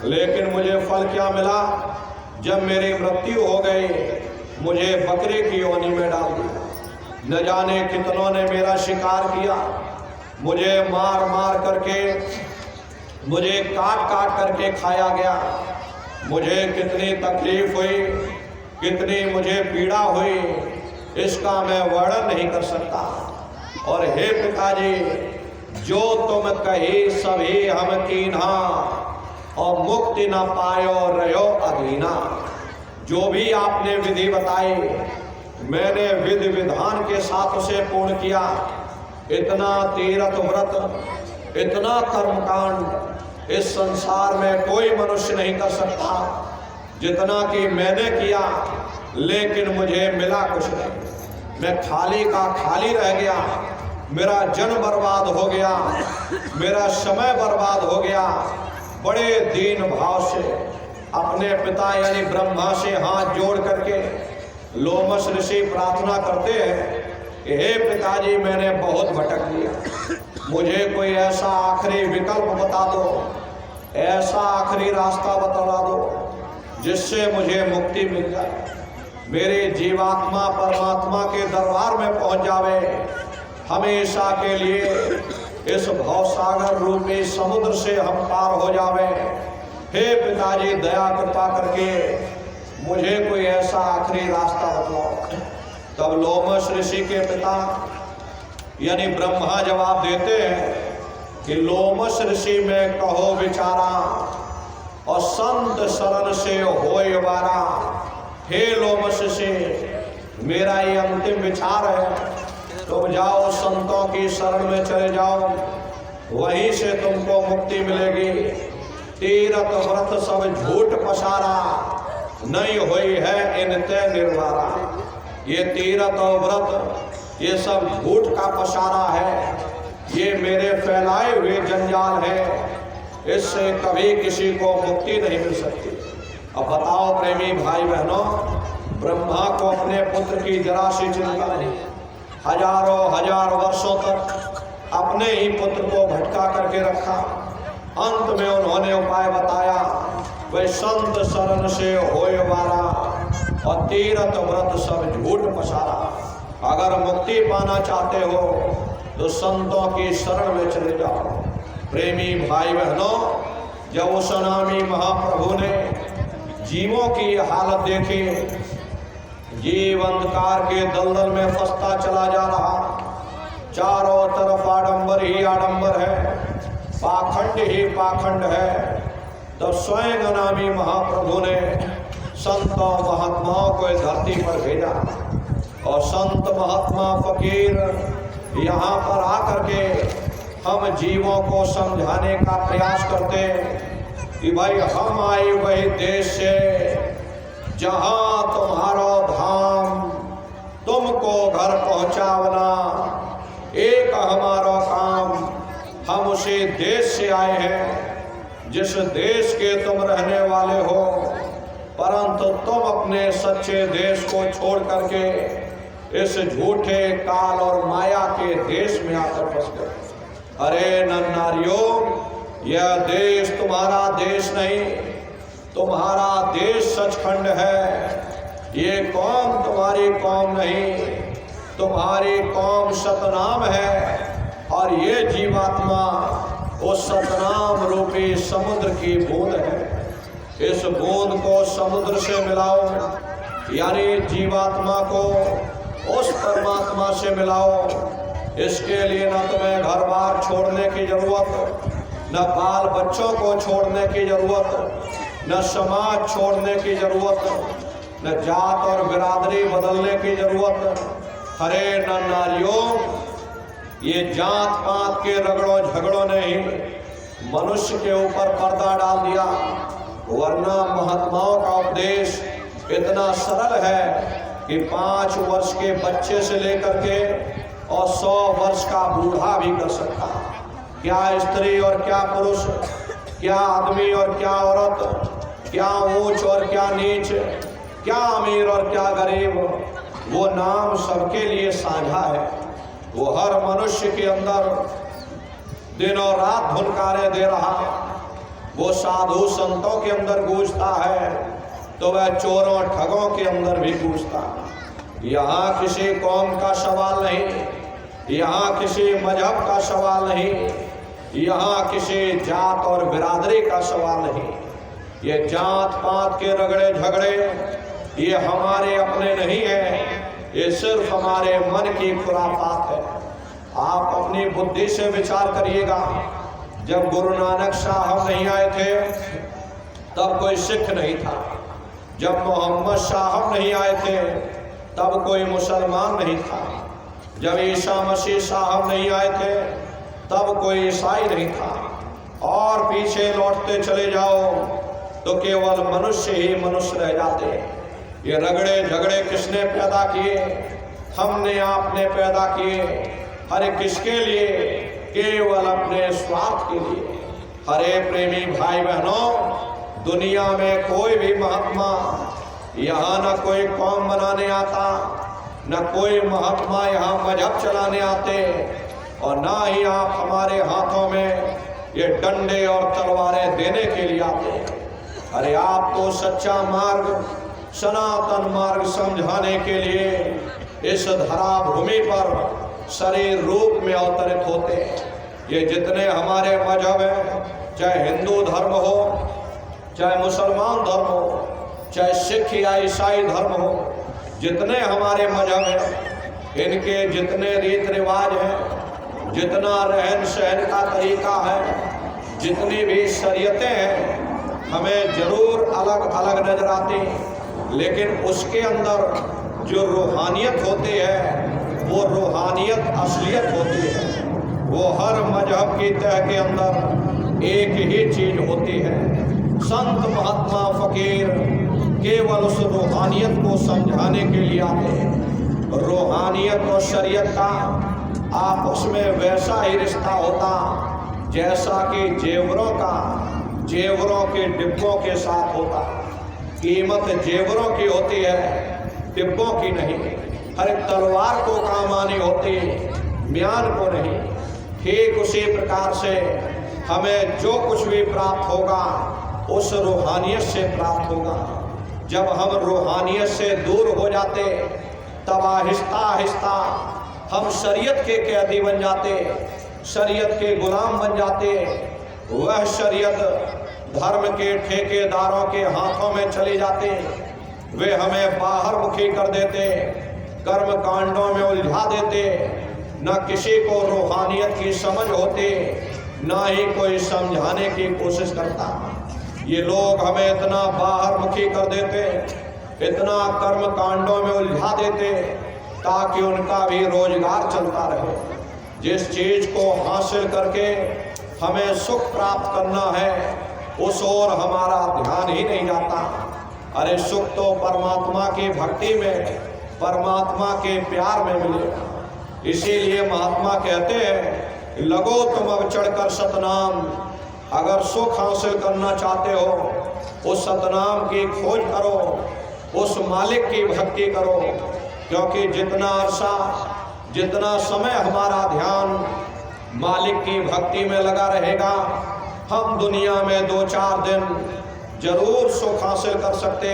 Speaker 1: लेकिन मुझे फल क्या मिला? जब मेरी मृत्यु हो गई, मुझे बकरे की योनि में डाल दिया। न जाने कितनों ने मेरा शिकार किया, मुझे मार मार करके, मुझे काट काट करके खाया गया। मुझे कितनी तकलीफ हुई, कितनी मुझे पीड़ा हुई, इसका मैं वर्णन नहीं कर सकता। और हे पिताजी, जो तुम कही सभी हम कीन्हा, और मुक्ति न पायो रहो अधीना। जो भी आपने विधि बताई, मैंने विधि विधान के साथ उसे पूर्ण किया। इतना तीर्थ व्रत, इतना कर्मकांड इस संसार में कोई मनुष्य नहीं कर सकता जितना कि मैंने किया, लेकिन मुझे मिला कुछ नहीं। मैं खाली का खाली रह गया। मेरा जन्म बर्बाद हो गया, मेरा समय बर्बाद हो गया। बड़े दीन भाव से अपने पिता यानी ब्रह्मा से हाथ जोड़ करके लोमश ऋषि प्रार्थना करते हैं कि हे पिताजी, मैंने बहुत भटक लिया, मुझे कोई ऐसा आखिरी विकल्प बता दो, ऐसा आखिरी रास्ता बतला दो जिससे मुझे मुक्ति मिल जाए, मेरे जीवात्मा परमात्मा के दरबार में पहुंच जावे, हमेशा के लिए इस भवसागर रूपी समुद्र से हम पार हो जावे। हे पिताजी, दया कृपा करके मुझे कोई ऐसा आखिरी रास्ता बतलाओ। तब लोमश ऋषि के पिता यानी ब्रह्मा जवाब देते हैं कि लोमश ऋषि में कहो विचारा, और संत शरण से होय वारा। हे लोमश ऋषि, मेरा ये अंतिम विचार है, तुम जाओ संतों की शरण में चले जाओ, वहीं से तुमको मुक्ति मिलेगी। तीरथ व्रत सब झूठ पसारा, नहीं हुई है इनते निर्वारा। ये तीरथ और व्रत ये सब झूठ का पसारा है, ये मेरे फैलाए हुए जंजाल है, इससे कभी किसी को मुक्ति नहीं मिल सकती। अब बताओ प्रेमी भाई बहनों, ब्रह्मा को अपने पुत्र की जरा सी चिंता नहीं। हजारों हजार वर्षों तक अपने ही पुत्र को भटका करके रखा। अंत में उन्होंने उपाय बताया, वह संत शरण से होय वारा, और तीरथ व्रत सब झूठ पसारा। अगर मुक्ति पाना चाहते हो तो संतों की शरण में चले जाओ। प्रेमी भाई बहनों, जब उस अनामी महाप्रभु ने जीवों की हालत देखी, जीव अंधकार के दलदल में फंसता चला जा रहा, चारों तरफ आडंबर ही आडंबर है, पाखंड ही पाखंड है, तो स्वयं अनामी महाप्रभु ने संतों महात्माओं को इस धरती पर भेजा। और संत महात्मा फकीर यहाँ पर आकर के हम जीवों को समझाने का प्रयास करते कि भाई, हम आए वही देश से जहाँ तुम्हारा धाम, तुमको घर पहुँचावना एक हमारा काम। हम उसी देश से आए हैं जिस देश के तुम रहने वाले हो, परंतु तुम अपने सच्चे देश को छोड़ करके इस झूठे काल और माया के देश में आकर फंस गए। अरे नन्नारियों, यह देश तुम्हारा देश नहीं, तुम्हारा देश सचखंड है। ये कौम तुम्हारी कौम नहीं, तुम्हारी कौम सतनाम है और ये जीवात्मा उस सतनाम रूपी समुद्र की बूंद है। इस बूंद को समुद्र से मिलाओ, यानी जीवात्मा को उस परमात्मा से मिलाओ। इसके लिए न तुम्हें घर बार छोड़ने की जरूरत, न बाल बच्चों को छोड़ने की जरूरत, न समाज छोड़ने की जरूरत, न जात और बिरादरी बदलने की जरूरत। अरे न नारियों, ये जात पात के रगड़ों झगड़ों ने ही मनुष्य के ऊपर पर्दा डाल दिया, वरना महात्माओं का उपदेश इतना सरल है कि 5 वर्ष के बच्चे से लेकर के और 100 वर्ष का बूढ़ा भी कर सकता। क्या स्त्री और क्या पुरुष, क्या आदमी और क्या औरत, क्या ऊंच और क्या नीच, क्या अमीर और क्या गरीब, वो नाम सबके लिए साझा है। वो हर मनुष्य के अंदर दिन और रात धुनकारे दे रहा। वो साधु संतों के अंदर गूंजता है तो वह चोरों ठगों के अंदर भी गूंजता। यहाँ किसी कौम का सवाल नहीं, यहाँ किसी मजहब का सवाल नहीं, यहाँ किसी जात और बिरादरी का सवाल नहीं। ये जात पात के रगड़े झगड़े ये हमारे अपने नहीं है, ये सिर्फ हमारे मन की खुराफात है। आप अपनी बुद्धि से विचार करिएगा। जब गुरु नानक साहब नहीं आए थे तब कोई सिख नहीं था। जब मोहम्मद साहब नहीं आए थे तब कोई मुसलमान नहीं था। जब ईसा मसीह साहब नहीं आए थे तब कोई ईसाई नहीं था। और पीछे लौटते चले जाओ तो केवल मनुष्य ही मनुष्य रह जाते। ये रगड़े झगड़े किसने पैदा किए? हमने आपने पैदा किए। हरे किसके लिए? केवल अपने स्वार्थ के लिए। हरे प्रेमी भाई बहनों, दुनिया में कोई भी महात्मा, यहाँ न कोई कौम बनाने आता, न कोई महात्मा यहाँ मजहब चलाने आते, और ना ही आप हमारे हाथों में ये डंडे और तलवारें देने के लिए आते। अरे आप तो सच्चा मार्ग, सनातन मार्ग समझाने के लिए इस धरा भूमि पर शरीर रूप में अवतरित होते। ये जितने हमारे मजहब हैं, चाहे हिंदू धर्म हो, चाहे मुसलमान धर्म हो, चाहे सिख या ईसाई धर्म हो, जितने हमारे मजहब हैं, इनके जितने रीत रिवाज हैं, जितना रहन सहन का तरीका है, जितनी भी शरीयतें हैं, हमें जरूर अलग अलग नजर आती, लेकिन उसके अंदर जो रूहानियत होती है वो रूहानियत असलियत होती है। वो हर मजहब की तह के अंदर एक ही चीज होती है। संत महात्मा फकीर केवल उस रूहानियत को समझाने के लिए आते हैं। रूहानियत और शरीयत का आपस में वैसा ही रिश्ता होता जैसा कि जेवरों का जेवरों के डिब्बों के साथ होता। कीमत जेवरों की होती है, डिब्बों की नहीं। हर तलवार को काम आनी होती, म्यान को नहीं। ठीक उसी प्रकार से हमें जो कुछ भी प्राप्त होगा उस रूहानियत से प्राप्त होगा। जब हम रूहानियत से दूर हो जाते तब आहिस्ता आहिस्ता हम शरीयत के कैदी बन जाते, शरीयत के गुलाम बन जाते। वह शरीयत धर्म के ठेकेदारों के हाथों में चली जाती। वे हमें बाहर मुखी कर देते, कर्म कांडों में उलझा देते। न किसी को रूहानियत की समझ होती, ना ही कोई समझाने की कोशिश करता। ये लोग हमें इतना बाहर मुखी कर देते, इतना कर्म कांडों में उलझा देते ताकि उनका भी रोजगार चलता रहे। जिस चीज को हासिल करके हमें सुख प्राप्त करना है उस ओर हमारा ध्यान ही नहीं जाता। अरे सुख तो परमात्मा की भक्ति में, परमात्मा के प्यार में मिलेगा। इसीलिए महात्मा कहते हैं, लगो तुम अब चढ़कर सतनाम। अगर सुख हासिल करना चाहते हो उस सतनाम की खोज करो, उस मालिक की भक्ति करो। क्योंकि जितना अरसा, जितना समय हमारा ध्यान मालिक की भक्ति में लगा रहेगा, हम दुनिया में 2-4 दिन जरूर सुख हासिल कर सकते।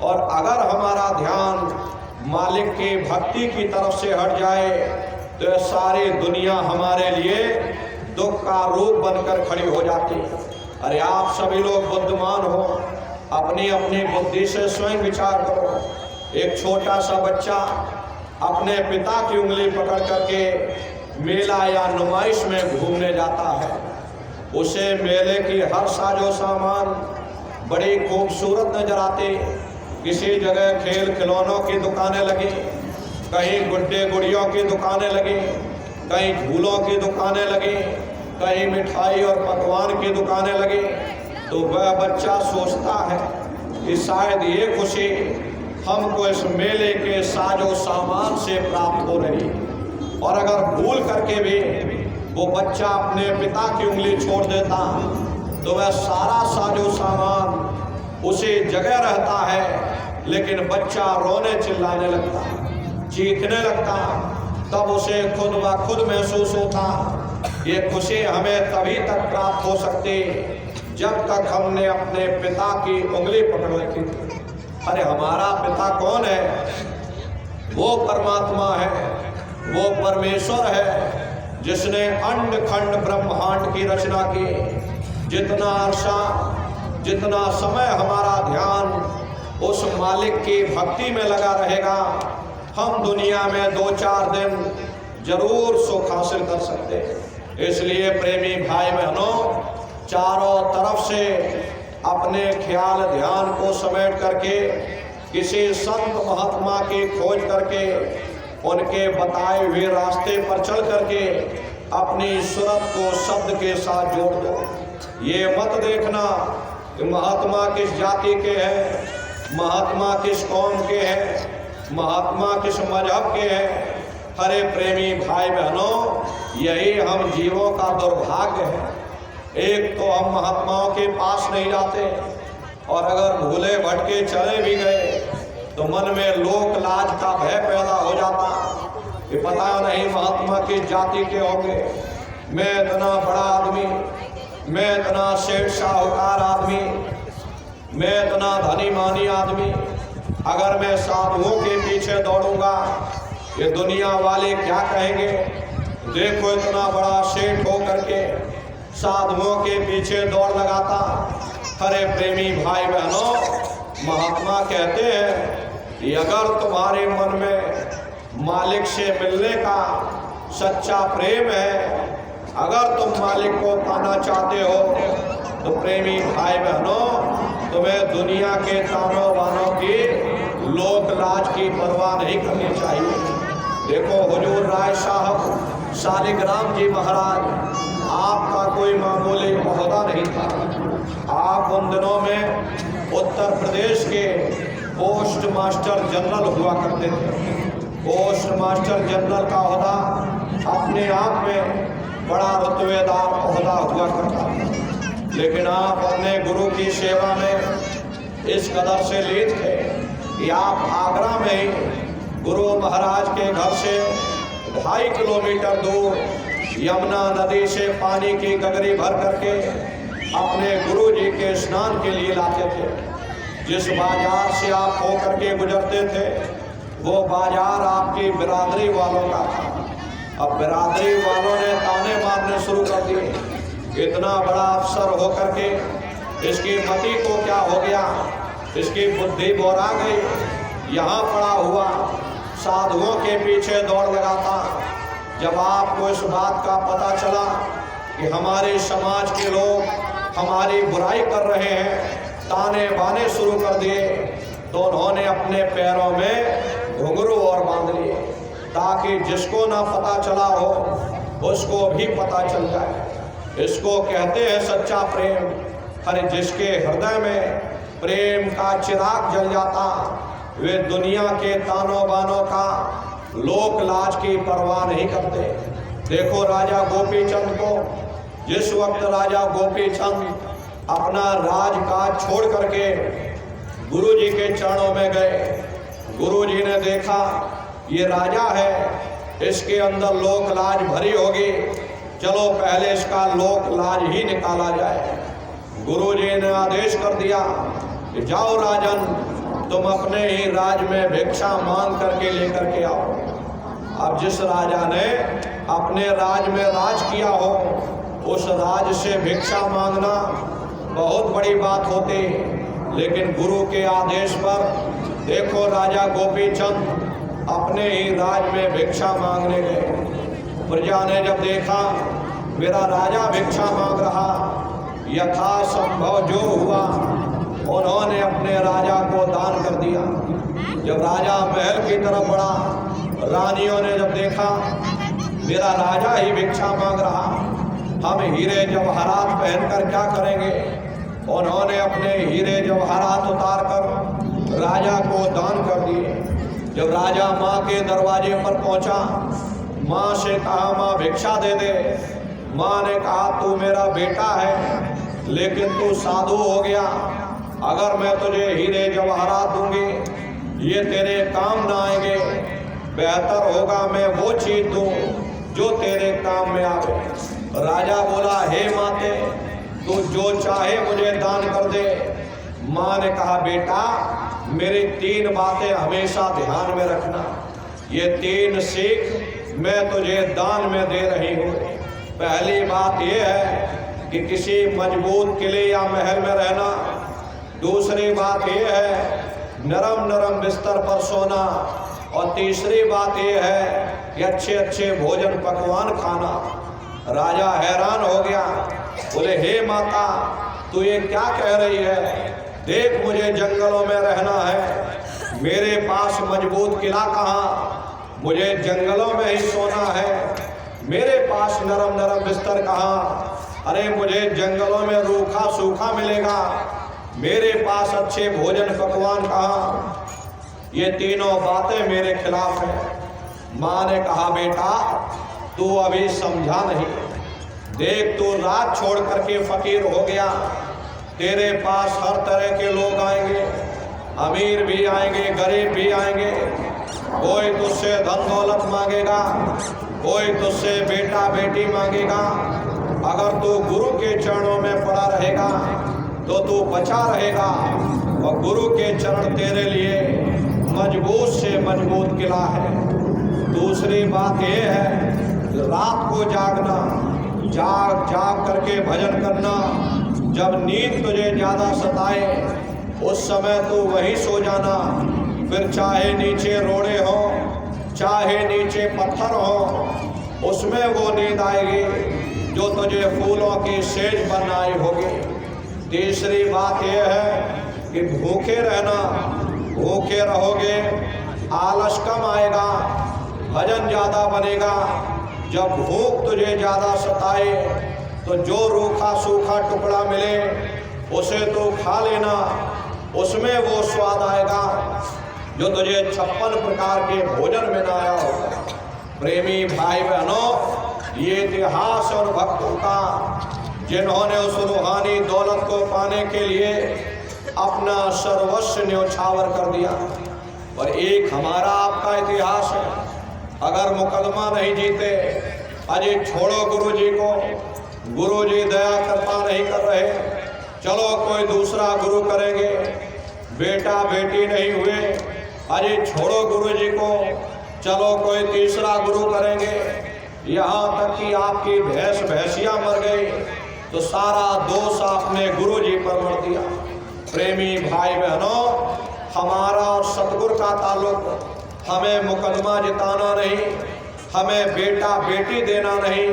Speaker 1: और अगर हमारा ध्यान मालिक की भक्ति की तरफ से हट जाए तो यह सारी दुनिया हमारे लिए दुख का रूप बनकर खड़ी हो जाती है। अरे आप सभी लोग बुद्धिमान हो, अपनी अपनी बुद्धि से स्वयं विचार करो। एक छोटा सा बच्चा अपने पिता की उंगली पकड़ करके मेला या नुमाइश में घूमने जाता है। उसे मेले की हर साजो सामान बड़ी खूबसूरत नजर आती। किसी जगह खेल खिलौनों की दुकानें लगी, कहीं गुड्डे गुड़ियों की दुकानें लगी, कहीं झूलों की दुकानें लगी, कहीं मिठाई और पकवान की दुकानें लगी। तो वह बच्चा सोचता है कि शायद ये खुशी हमको इस मेले के साजो सामान से प्राप्त हो रही। और अगर भूल करके भी वो बच्चा अपने पिता की उंगली छोड़ देता तो वह सारा साजो सामान उसी जगह रहता है, लेकिन बच्चा रोने चिल्लाने लगता, चीखने लगता। तब उसे खुद ब खुद महसूस होता ये खुशी हमें तभी तक प्राप्त हो सकती जब तक हमने अपने पिता की उंगली पकड़ रखी थी। अरे हमारा पिता कौन है? वो परमात्मा है, वो परमेश्वर है जिसने अंड खंड ब्रह्मांड की रचना की। जितना अर्सा, जितना समय हमारा ध्यान उस मालिक की भक्ति में लगा रहेगा, हम दुनिया में 2-4 दिन जरूर सुख हासिल कर सकते हैं। इसलिए प्रेमी भाई बहनों, चारों तरफ से अपने ख्याल ध्यान को समेट करके किसी संत महात्मा की खोज करके उनके बताए हुए रास्ते पर चल करके अपनी सूरत को शब्द के साथ जोड़ दो। ये मत देखना कि महात्मा किस जाति के हैं, महात्मा किस कौम के हैं, महात्मा किस मजहब के हैं। हरे प्रेमी भाई बहनों, यही हम जीवों का दुर्भाग्य है। एक तो हम महात्माओं के पास नहीं जाते, और अगर भूले भटके चले भी गए तो मन में लोक लाज का भय पैदा हो जाता कि पता नहीं महात्मा किस जाति के होंगे। मैं इतना बड़ा आदमी, मैं इतना सेठ साहूकार आदमी, मैं इतना धनी मानी आदमी, अगर मैं साधुओं के पीछे दौड़ूंगा ये दुनिया वाले क्या कहेंगे? देखो इतना बड़ा सेठ हो करके साधुओं के पीछे दौड़ लगाता। हरे प्रेमी भाई बहनों, महात्मा कहते हैं कि अगर तुम्हारे मन में मालिक से मिलने का सच्चा प्रेम है, अगर तुम मालिक को पाना चाहते हो तो प्रेमी भाई बहनों, तुम्हें दुनिया के तानों बानों की लोक लाज की परवाह नहीं करनी चाहिए। देखो हुजूर राय साहब शालिग्राम जी महाराज, आपका कोई मामूली ओहदा नहीं था। आप उन दिनों में उत्तर प्रदेश के पोस्ट मास्टर जनरल हुआ करते थे। पोस्ट मास्टर जनरल का ओहदा अपने आप में बड़ा रुतबेदार ओहदा हुआ करता था, लेकिन आप अपने गुरु की सेवा में इस कदर से लीन थे कि आप आगरा में गुरु महाराज के घर से 2.5 किलोमीटर दूर यमुना नदी से पानी की गगरी भर करके अपने गुरु जी के स्नान के लिए लाते थे। जिस बाजार से आप होकर के गुजरते थे वो बाजार आपकी बिरादरी वालों का था। अब बिरादरी वालों ने ताने मारने शुरू कर दिए, इतना बड़ा अफसर होकर के इसकी मति को क्या हो गया, इसकी बुद्धि बोरा गई, यहाँ पड़ा हुआ साधुओं के पीछे दौड़ लगाता। जब आपको इस बात का पता चला कि हमारे समाज के लोग हमारी बुराई कर रहे हैं, ताने बाने शुरू कर दिए, तो उन्होंने अपने पैरों में घुंघरू और बांध लिए ताकि जिसको ना पता चला हो उसको भी पता चल जाए। इसको कहते हैं सच्चा प्रेम। हर जिसके हृदय में प्रेम का चिराग जल जाता, वे दुनिया के तानों बानों का लोक लाज की परवाह नहीं करते। देखो राजा गोपीचंद को, जिस वक्त राजा गोपीचंद अपना राजकाज छोड़ करके गुरु जी के चरणों में गए, गुरु जी ने देखा ये राजा है, इसके अंदर लोक लाज भरी होगी, चलो पहले इसका लोक लाज ही निकाला जाए। गुरु जी ने आदेश कर दिया कि जाओ राजन, तुम अपने ही राज में भिक्षा मांग करके लेकर के आओ। अब जिस राजा ने अपने राज में राज किया हो उस राज से भिक्षा मांगना बहुत बड़ी बात होती, लेकिन गुरु के आदेश पर देखो राजा गोपीचंद अपने ही राज में भिक्षा मांगने गए। प्रजा ने जब देखा मेरा राजा भिक्षा मांग रहा, यथासंभव जो हुआ उन्होंने अपने राजा को दान कर दिया। जब राजा महल की तरफ बढ़ा, रानियों ने जब देखा मेरा राजा ही भिक्षा मांग रहा, हम हीरे जवाहरात पहनकर क्या करेंगे। उन्होंने अपने हीरे जवाहरात उतार कर राजा को दान कर दिए। जब राजा माँ के दरवाजे पर पहुंचा, माँ से कहा माँ भिक्षा दे दे। माँ ने कहा तू मेरा बेटा है लेकिन तू साधु हो गया, अगर मैं तुझे हीरे जवाहरात दूंगी ये तेरे काम ना आएंगे, बेहतर होगा मैं वो चीज दूं जो तेरे काम में आवे। राजा बोला हे माते तू जो चाहे मुझे दान कर दे। माँ ने कहा बेटा मेरी 3 बातें हमेशा ध्यान में रखना, ये 3 सीख मैं तुझे दान में दे रही हूँ। पहली बात यह है कि किसी मजबूत किले या महल में रहना। दूसरी बात यह है नरम नरम बिस्तर पर सोना। और तीसरी बात यह है कि अच्छे अच्छे भोजन पकवान खाना। राजा हैरान हो गया, बोले हे माता तू ये क्या कह रही है, देख मुझे जंगलों में रहना है, मेरे पास मजबूत किला कहाँ, मुझे जंगलों में ही सोना है, मेरे पास नरम नरम बिस्तर कहाँ, अरे मुझे जंगलों में रूखा सूखा मिलेगा, मेरे पास अच्छे भोजन पकवान कहाँ। ये तीनों बातें मेरे खिलाफ हैं। माँ ने कहा बेटा तू अभी समझा नहीं, देख तू राज छोड़ करके फकीर हो गया, तेरे पास हर तरह के लोग आएंगे, अमीर भी आएंगे गरीब भी आएंगे, कोई तुझसे धन दौलत मांगेगा, कोई तुझसे बेटा बेटी मांगेगा। अगर तू गुरु के चरणों में पड़ा रहेगा तो तू बचा रहेगा, और गुरु के चरण तेरे लिए मजबूत से मजबूत किला है। दूसरी बात यह है रात को जागना, जाग जाग करके भजन करना। जब नींद तुझे ज़्यादा सताए उस समय तू वहीं सो जाना, फिर चाहे नीचे रोड़े हो चाहे नीचे पत्थर हो, उसमें वो नींद आएगी जो तुझे फूलों की सेज बनाई होगी। तीसरी बात यह है कि भूखे रहना, भूखे रहोगे आलस कम आएगा, भजन ज़्यादा बनेगा। जब भूख तुझे ज़्यादा सताए तो जो रूखा सूखा टुकड़ा मिले उसे तो खा लेना, उसमें वो स्वाद आएगा जो तुझे 56 प्रकार के भोजन में ना आया होगा। प्रेमी भाई बहनों, ये इतिहास और भक्तों का जिन्होंने उस रूहानी दौलत को पाने के लिए अपना सर्वस्व न्यौछावर कर दिया। और एक हमारा आपका इतिहास है। अगर मुकदमा नहीं जीते, अजय छोड़ो गुरुजी को, गुरुजी दया करता नहीं कर रहे, चलो कोई दूसरा गुरु करेंगे, बेटा बेटी नहीं हुए, अजय छोड़ो गुरुजी को, चलो कोई तीसरा गुरु करेंगे। यहाँ तक कि आपकी भैंस भैंसिया मर गई तो सारा दोष आपने गुरुजी पर मर दिया। प्रेमी भाई बहनों, हमारा और सतगुरु का ताल्लुक हमें मुकदमा जिताना नहीं, हमें बेटा बेटी देना नहीं,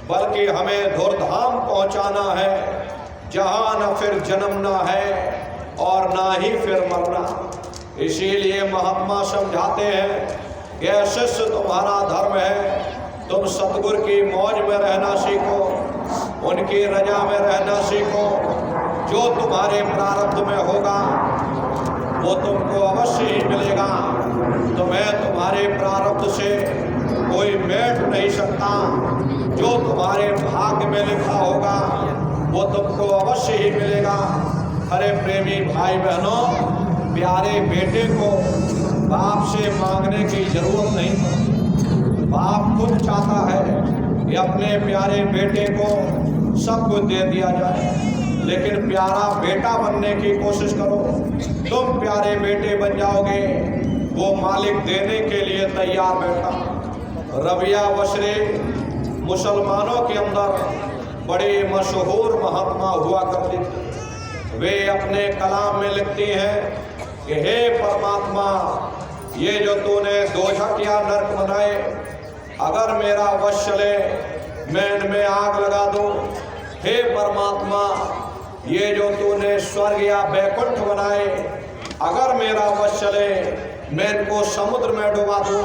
Speaker 1: बल्कि हमें धुरधाम पहुंचाना है जहां न फिर जन्मना है और ना ही फिर मरना। इसीलिए महात्मा समझाते हैं कि शिष्य तुम्हारा धर्म है, तुम सतगुरु की मौज में रहना सीखो, उनकी रजा में रहना सीखो। जो तुम्हारे प्रारब्ध में होगा वो तुमको अवश्य ही मिलेगा। तुम्हें तुम्हारे प्रारब्ध से कोई मेट नहीं सकता। जो तुम्हारे भाग्य में लिखा होगा वो तुमको अवश्य ही मिलेगा। अरे प्रेमी भाई बहनों, प्यारे बेटे को बाप से मांगने की जरूरत नहीं। बाप खुद चाहता है कि अपने प्यारे बेटे को सब कुछ दे दिया जाए। लेकिन प्यारा बेटा बनने की कोशिश करो। तुम प्यारे बेटे बन जाओगे, वो मालिक देने के लिए तैयार बैठा। रबिया बशरी मुसलमानों के अंदर बड़े मशहूर महात्मा हुआ करती थी। वे अपने कलाम में लिखती हैं कि हे परमात्मा, ये जो तूने दोजख या नरक बनाए, अगर मेरा वश चले मैं इनमें आग लगा दूं। हे परमात्मा, ये जो तूने स्वर्ग या बैकुंठ बनाए, अगर मेरा वश चले मैं इनको समुद्र में डुबा दूं,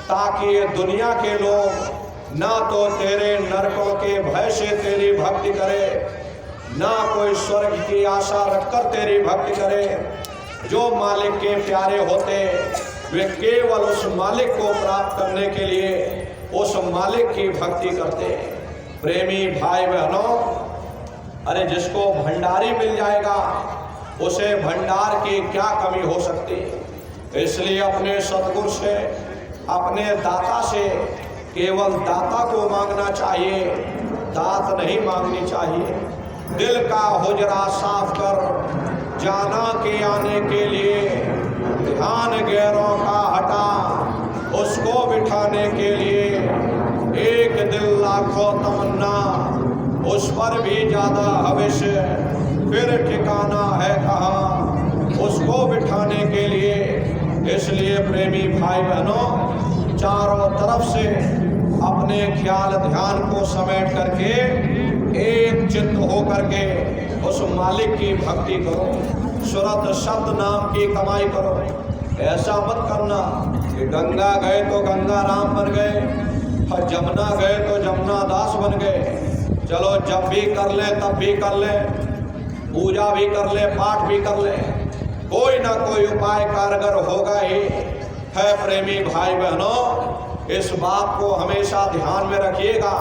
Speaker 1: ताकि ये दुनिया के लोग ना तो तेरे नरकों के भय से तेरी भक्ति करे, ना कोई स्वर्ग की आशा रखकर तेरी भक्ति करे। जो मालिक के प्यारे होते वे केवल उस मालिक को प्राप्त करने के लिए उस मालिक की भक्ति करते। प्रेमी भाई बहनों, अरे जिसको भंडारी मिल जाएगा उसे भंडार की क्या कमी हो सकती। इसलिए अपने सतगुरु से, अपने दाता से केवल दाता को मांगना चाहिए, दात नहीं मांगनी चाहिए। दिल का हुजरा साफ कर जाना के आने के लिए, ध्यान गैरों का हटा उसको बिठाने के लिए। एक दिल लाखों तमन्ना, उस पर भी ज्यादा भविष्य, फिर ठिकाना है कहाँ उसको बिठाने के लिए। इसलिए प्रेमी भाई बहनों, चारों तरफ से अपने ख्याल ध्यान को समेट करके एक चित्त हो करके उस मालिक की भक्ति करो। सुरत शब्द नाम की कमाई करो। ऐसा मत करना कि गंगा गए तो गंगा राम बन गए और जमुना गए तो जमुना दास बन गए। चलो जब भी कर ले तब भी कर ले, पूजा भी कर ले, पाठ भी कर ले, कोई ना कोई उपाय कारगर होगा ही है। प्रेमी भाई बहनों, इस बात को हमेशा ध्यान में रखिएगा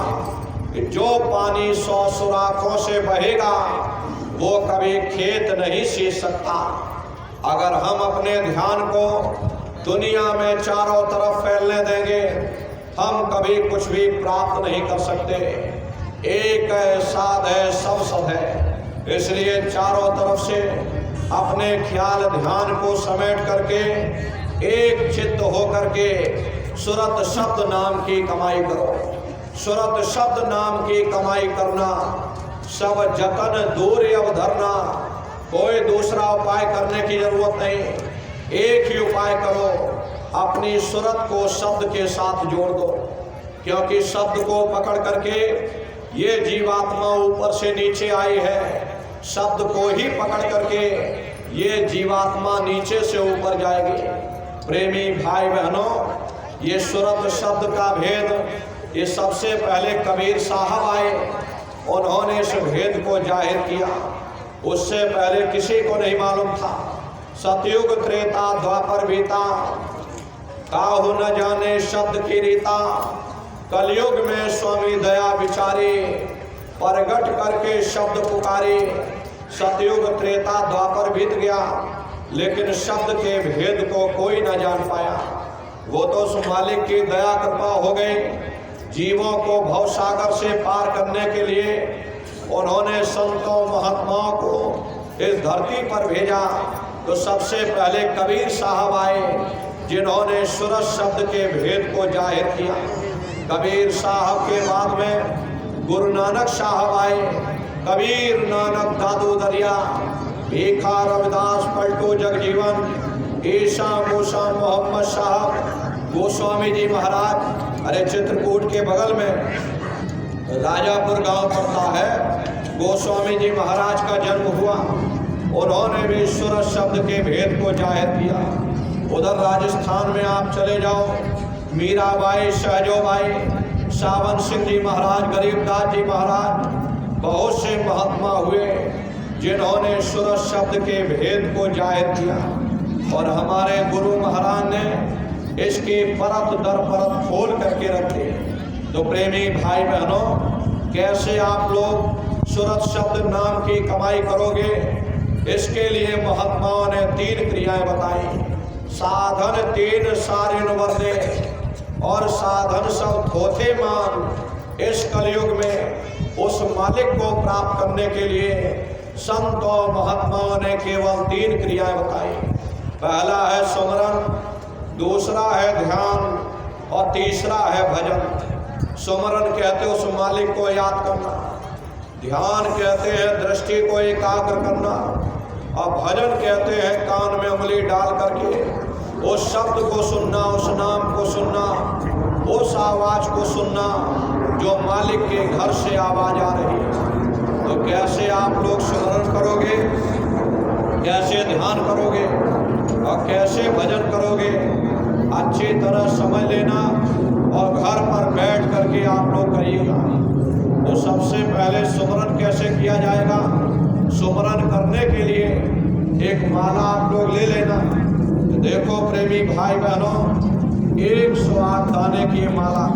Speaker 1: कि जो पानी 100 सुराखों से बहेगा वो कभी खेत नहीं सींच सकता। अगर हम अपने ध्यान को दुनिया में चारों तरफ फैलने देंगे, हम कभी कुछ भी प्राप्त नहीं कर सकते। एक है, साध है, सब सद है। इसलिए चारों तरफ से अपने ख्याल ध्यान को समेट करके एक चित्त हो करके सुरत शब्द नाम की कमाई करो। सुरत शब्द नाम की कमाई करना, सब जतन दूर अवधरना, कोई दूसरा उपाय करने की जरूरत नहीं। एक ही उपाय करो, अपनी सुरत को शब्द के साथ जोड़ दो, क्योंकि शब्द को पकड़ करके ये जीवात्मा ऊपर से नीचे आई है। शब्द को ही पकड़ करके ये जीवात्मा नीचे से ऊपर जाएगी। प्रेमी भाई बहनों, ये सुरत शब्द का भेद ये सबसे पहले कबीर साहब आए, उन्होंने इस भेद को जाहिर किया। उससे पहले किसी को नहीं मालूम था। सतयुग त्रेता द्वापर बीता, काहू न जाने शब्द की रीता। कलयुग में स्वामी दया विचारी, प्रगट करके शब्द पुकारी। सतयुग त्रेता द्वापर बीत गया, लेकिन शब्द के भेद को कोई न जान पाया। वो तो उस मालिक की दया कृपा हो गई। जीवों को भवसागर से पार करने के लिए उन्होंने संतों महात्माओं को इस धरती पर भेजा। तो सबसे पहले कबीर साहब आए, जिन्होंने सुरत शब्द के भेद को जाहिर किया। कबीर साहब के बाद में गुरु नानक साहब आए। कबीर, नानक, दादू दरिया, भीखा, रविदास, पलटू जगजीवन, ईसा, मूसा, मोहम्मद साहब, गोस्वामी जी महाराज। अरे चित्रकूट के बगल में राजापुर गांव पड़ता है, गोस्वामी जी महाराज का जन्म हुआ। उन्होंने भी सुरत शब्द के भेद को जाहिर किया। उधर राजस्थान में आप चले जाओ, मीराबाई, सहजोबाई, सावन सिंह जी महाराज, गरीबदास जी महाराज, बहुत से महात्मा हुए जिन्होंने सुरत शब्द के भेद को जाहिर किया। और हमारे गुरु महाराज ने इसकी परत दर परत खोल करके रखे। तो प्रेमी भाई बहनों, कैसे आप लोग सुरत शब्द नाम की कमाई करोगे? इसके लिए महात्माओं ने 3 क्रियाएं बताई। साधन 3 सारे वर्दे, और साधन सब थोथे मान। इस कलयुग में उस मालिक को प्राप्त करने के लिए संतों महात्माओं ने केवल 3 क्रियाएं बताई। पहला है सुमरन, दूसरा है ध्यान और तीसरा है भजन। सुमरन कहते हैं उस मालिक को याद करना, ध्यान कहते हैं दृष्टि को एकाग्र करना, और भजन कहते हैं कान में उंगली डाल करके उस शब्द को सुनना, उस नाम को सुनना, उस आवाज को सुनना जो मालिक के घर से आवाज आ रही है। तो कैसे आप लोग सुमरन करोगे, कैसे ध्यान करोगे और कैसे भजन करोगे, अच्छी तरह समझ लेना और घर पर बैठ करके आप लोग करिएगा। तो सबसे पहले सुमरन कैसे किया जाएगा? सुमरन करने के लिए एक माला आप लोग ले लेना। देखो प्रेमी भाई बहनों, 108 दाने की माला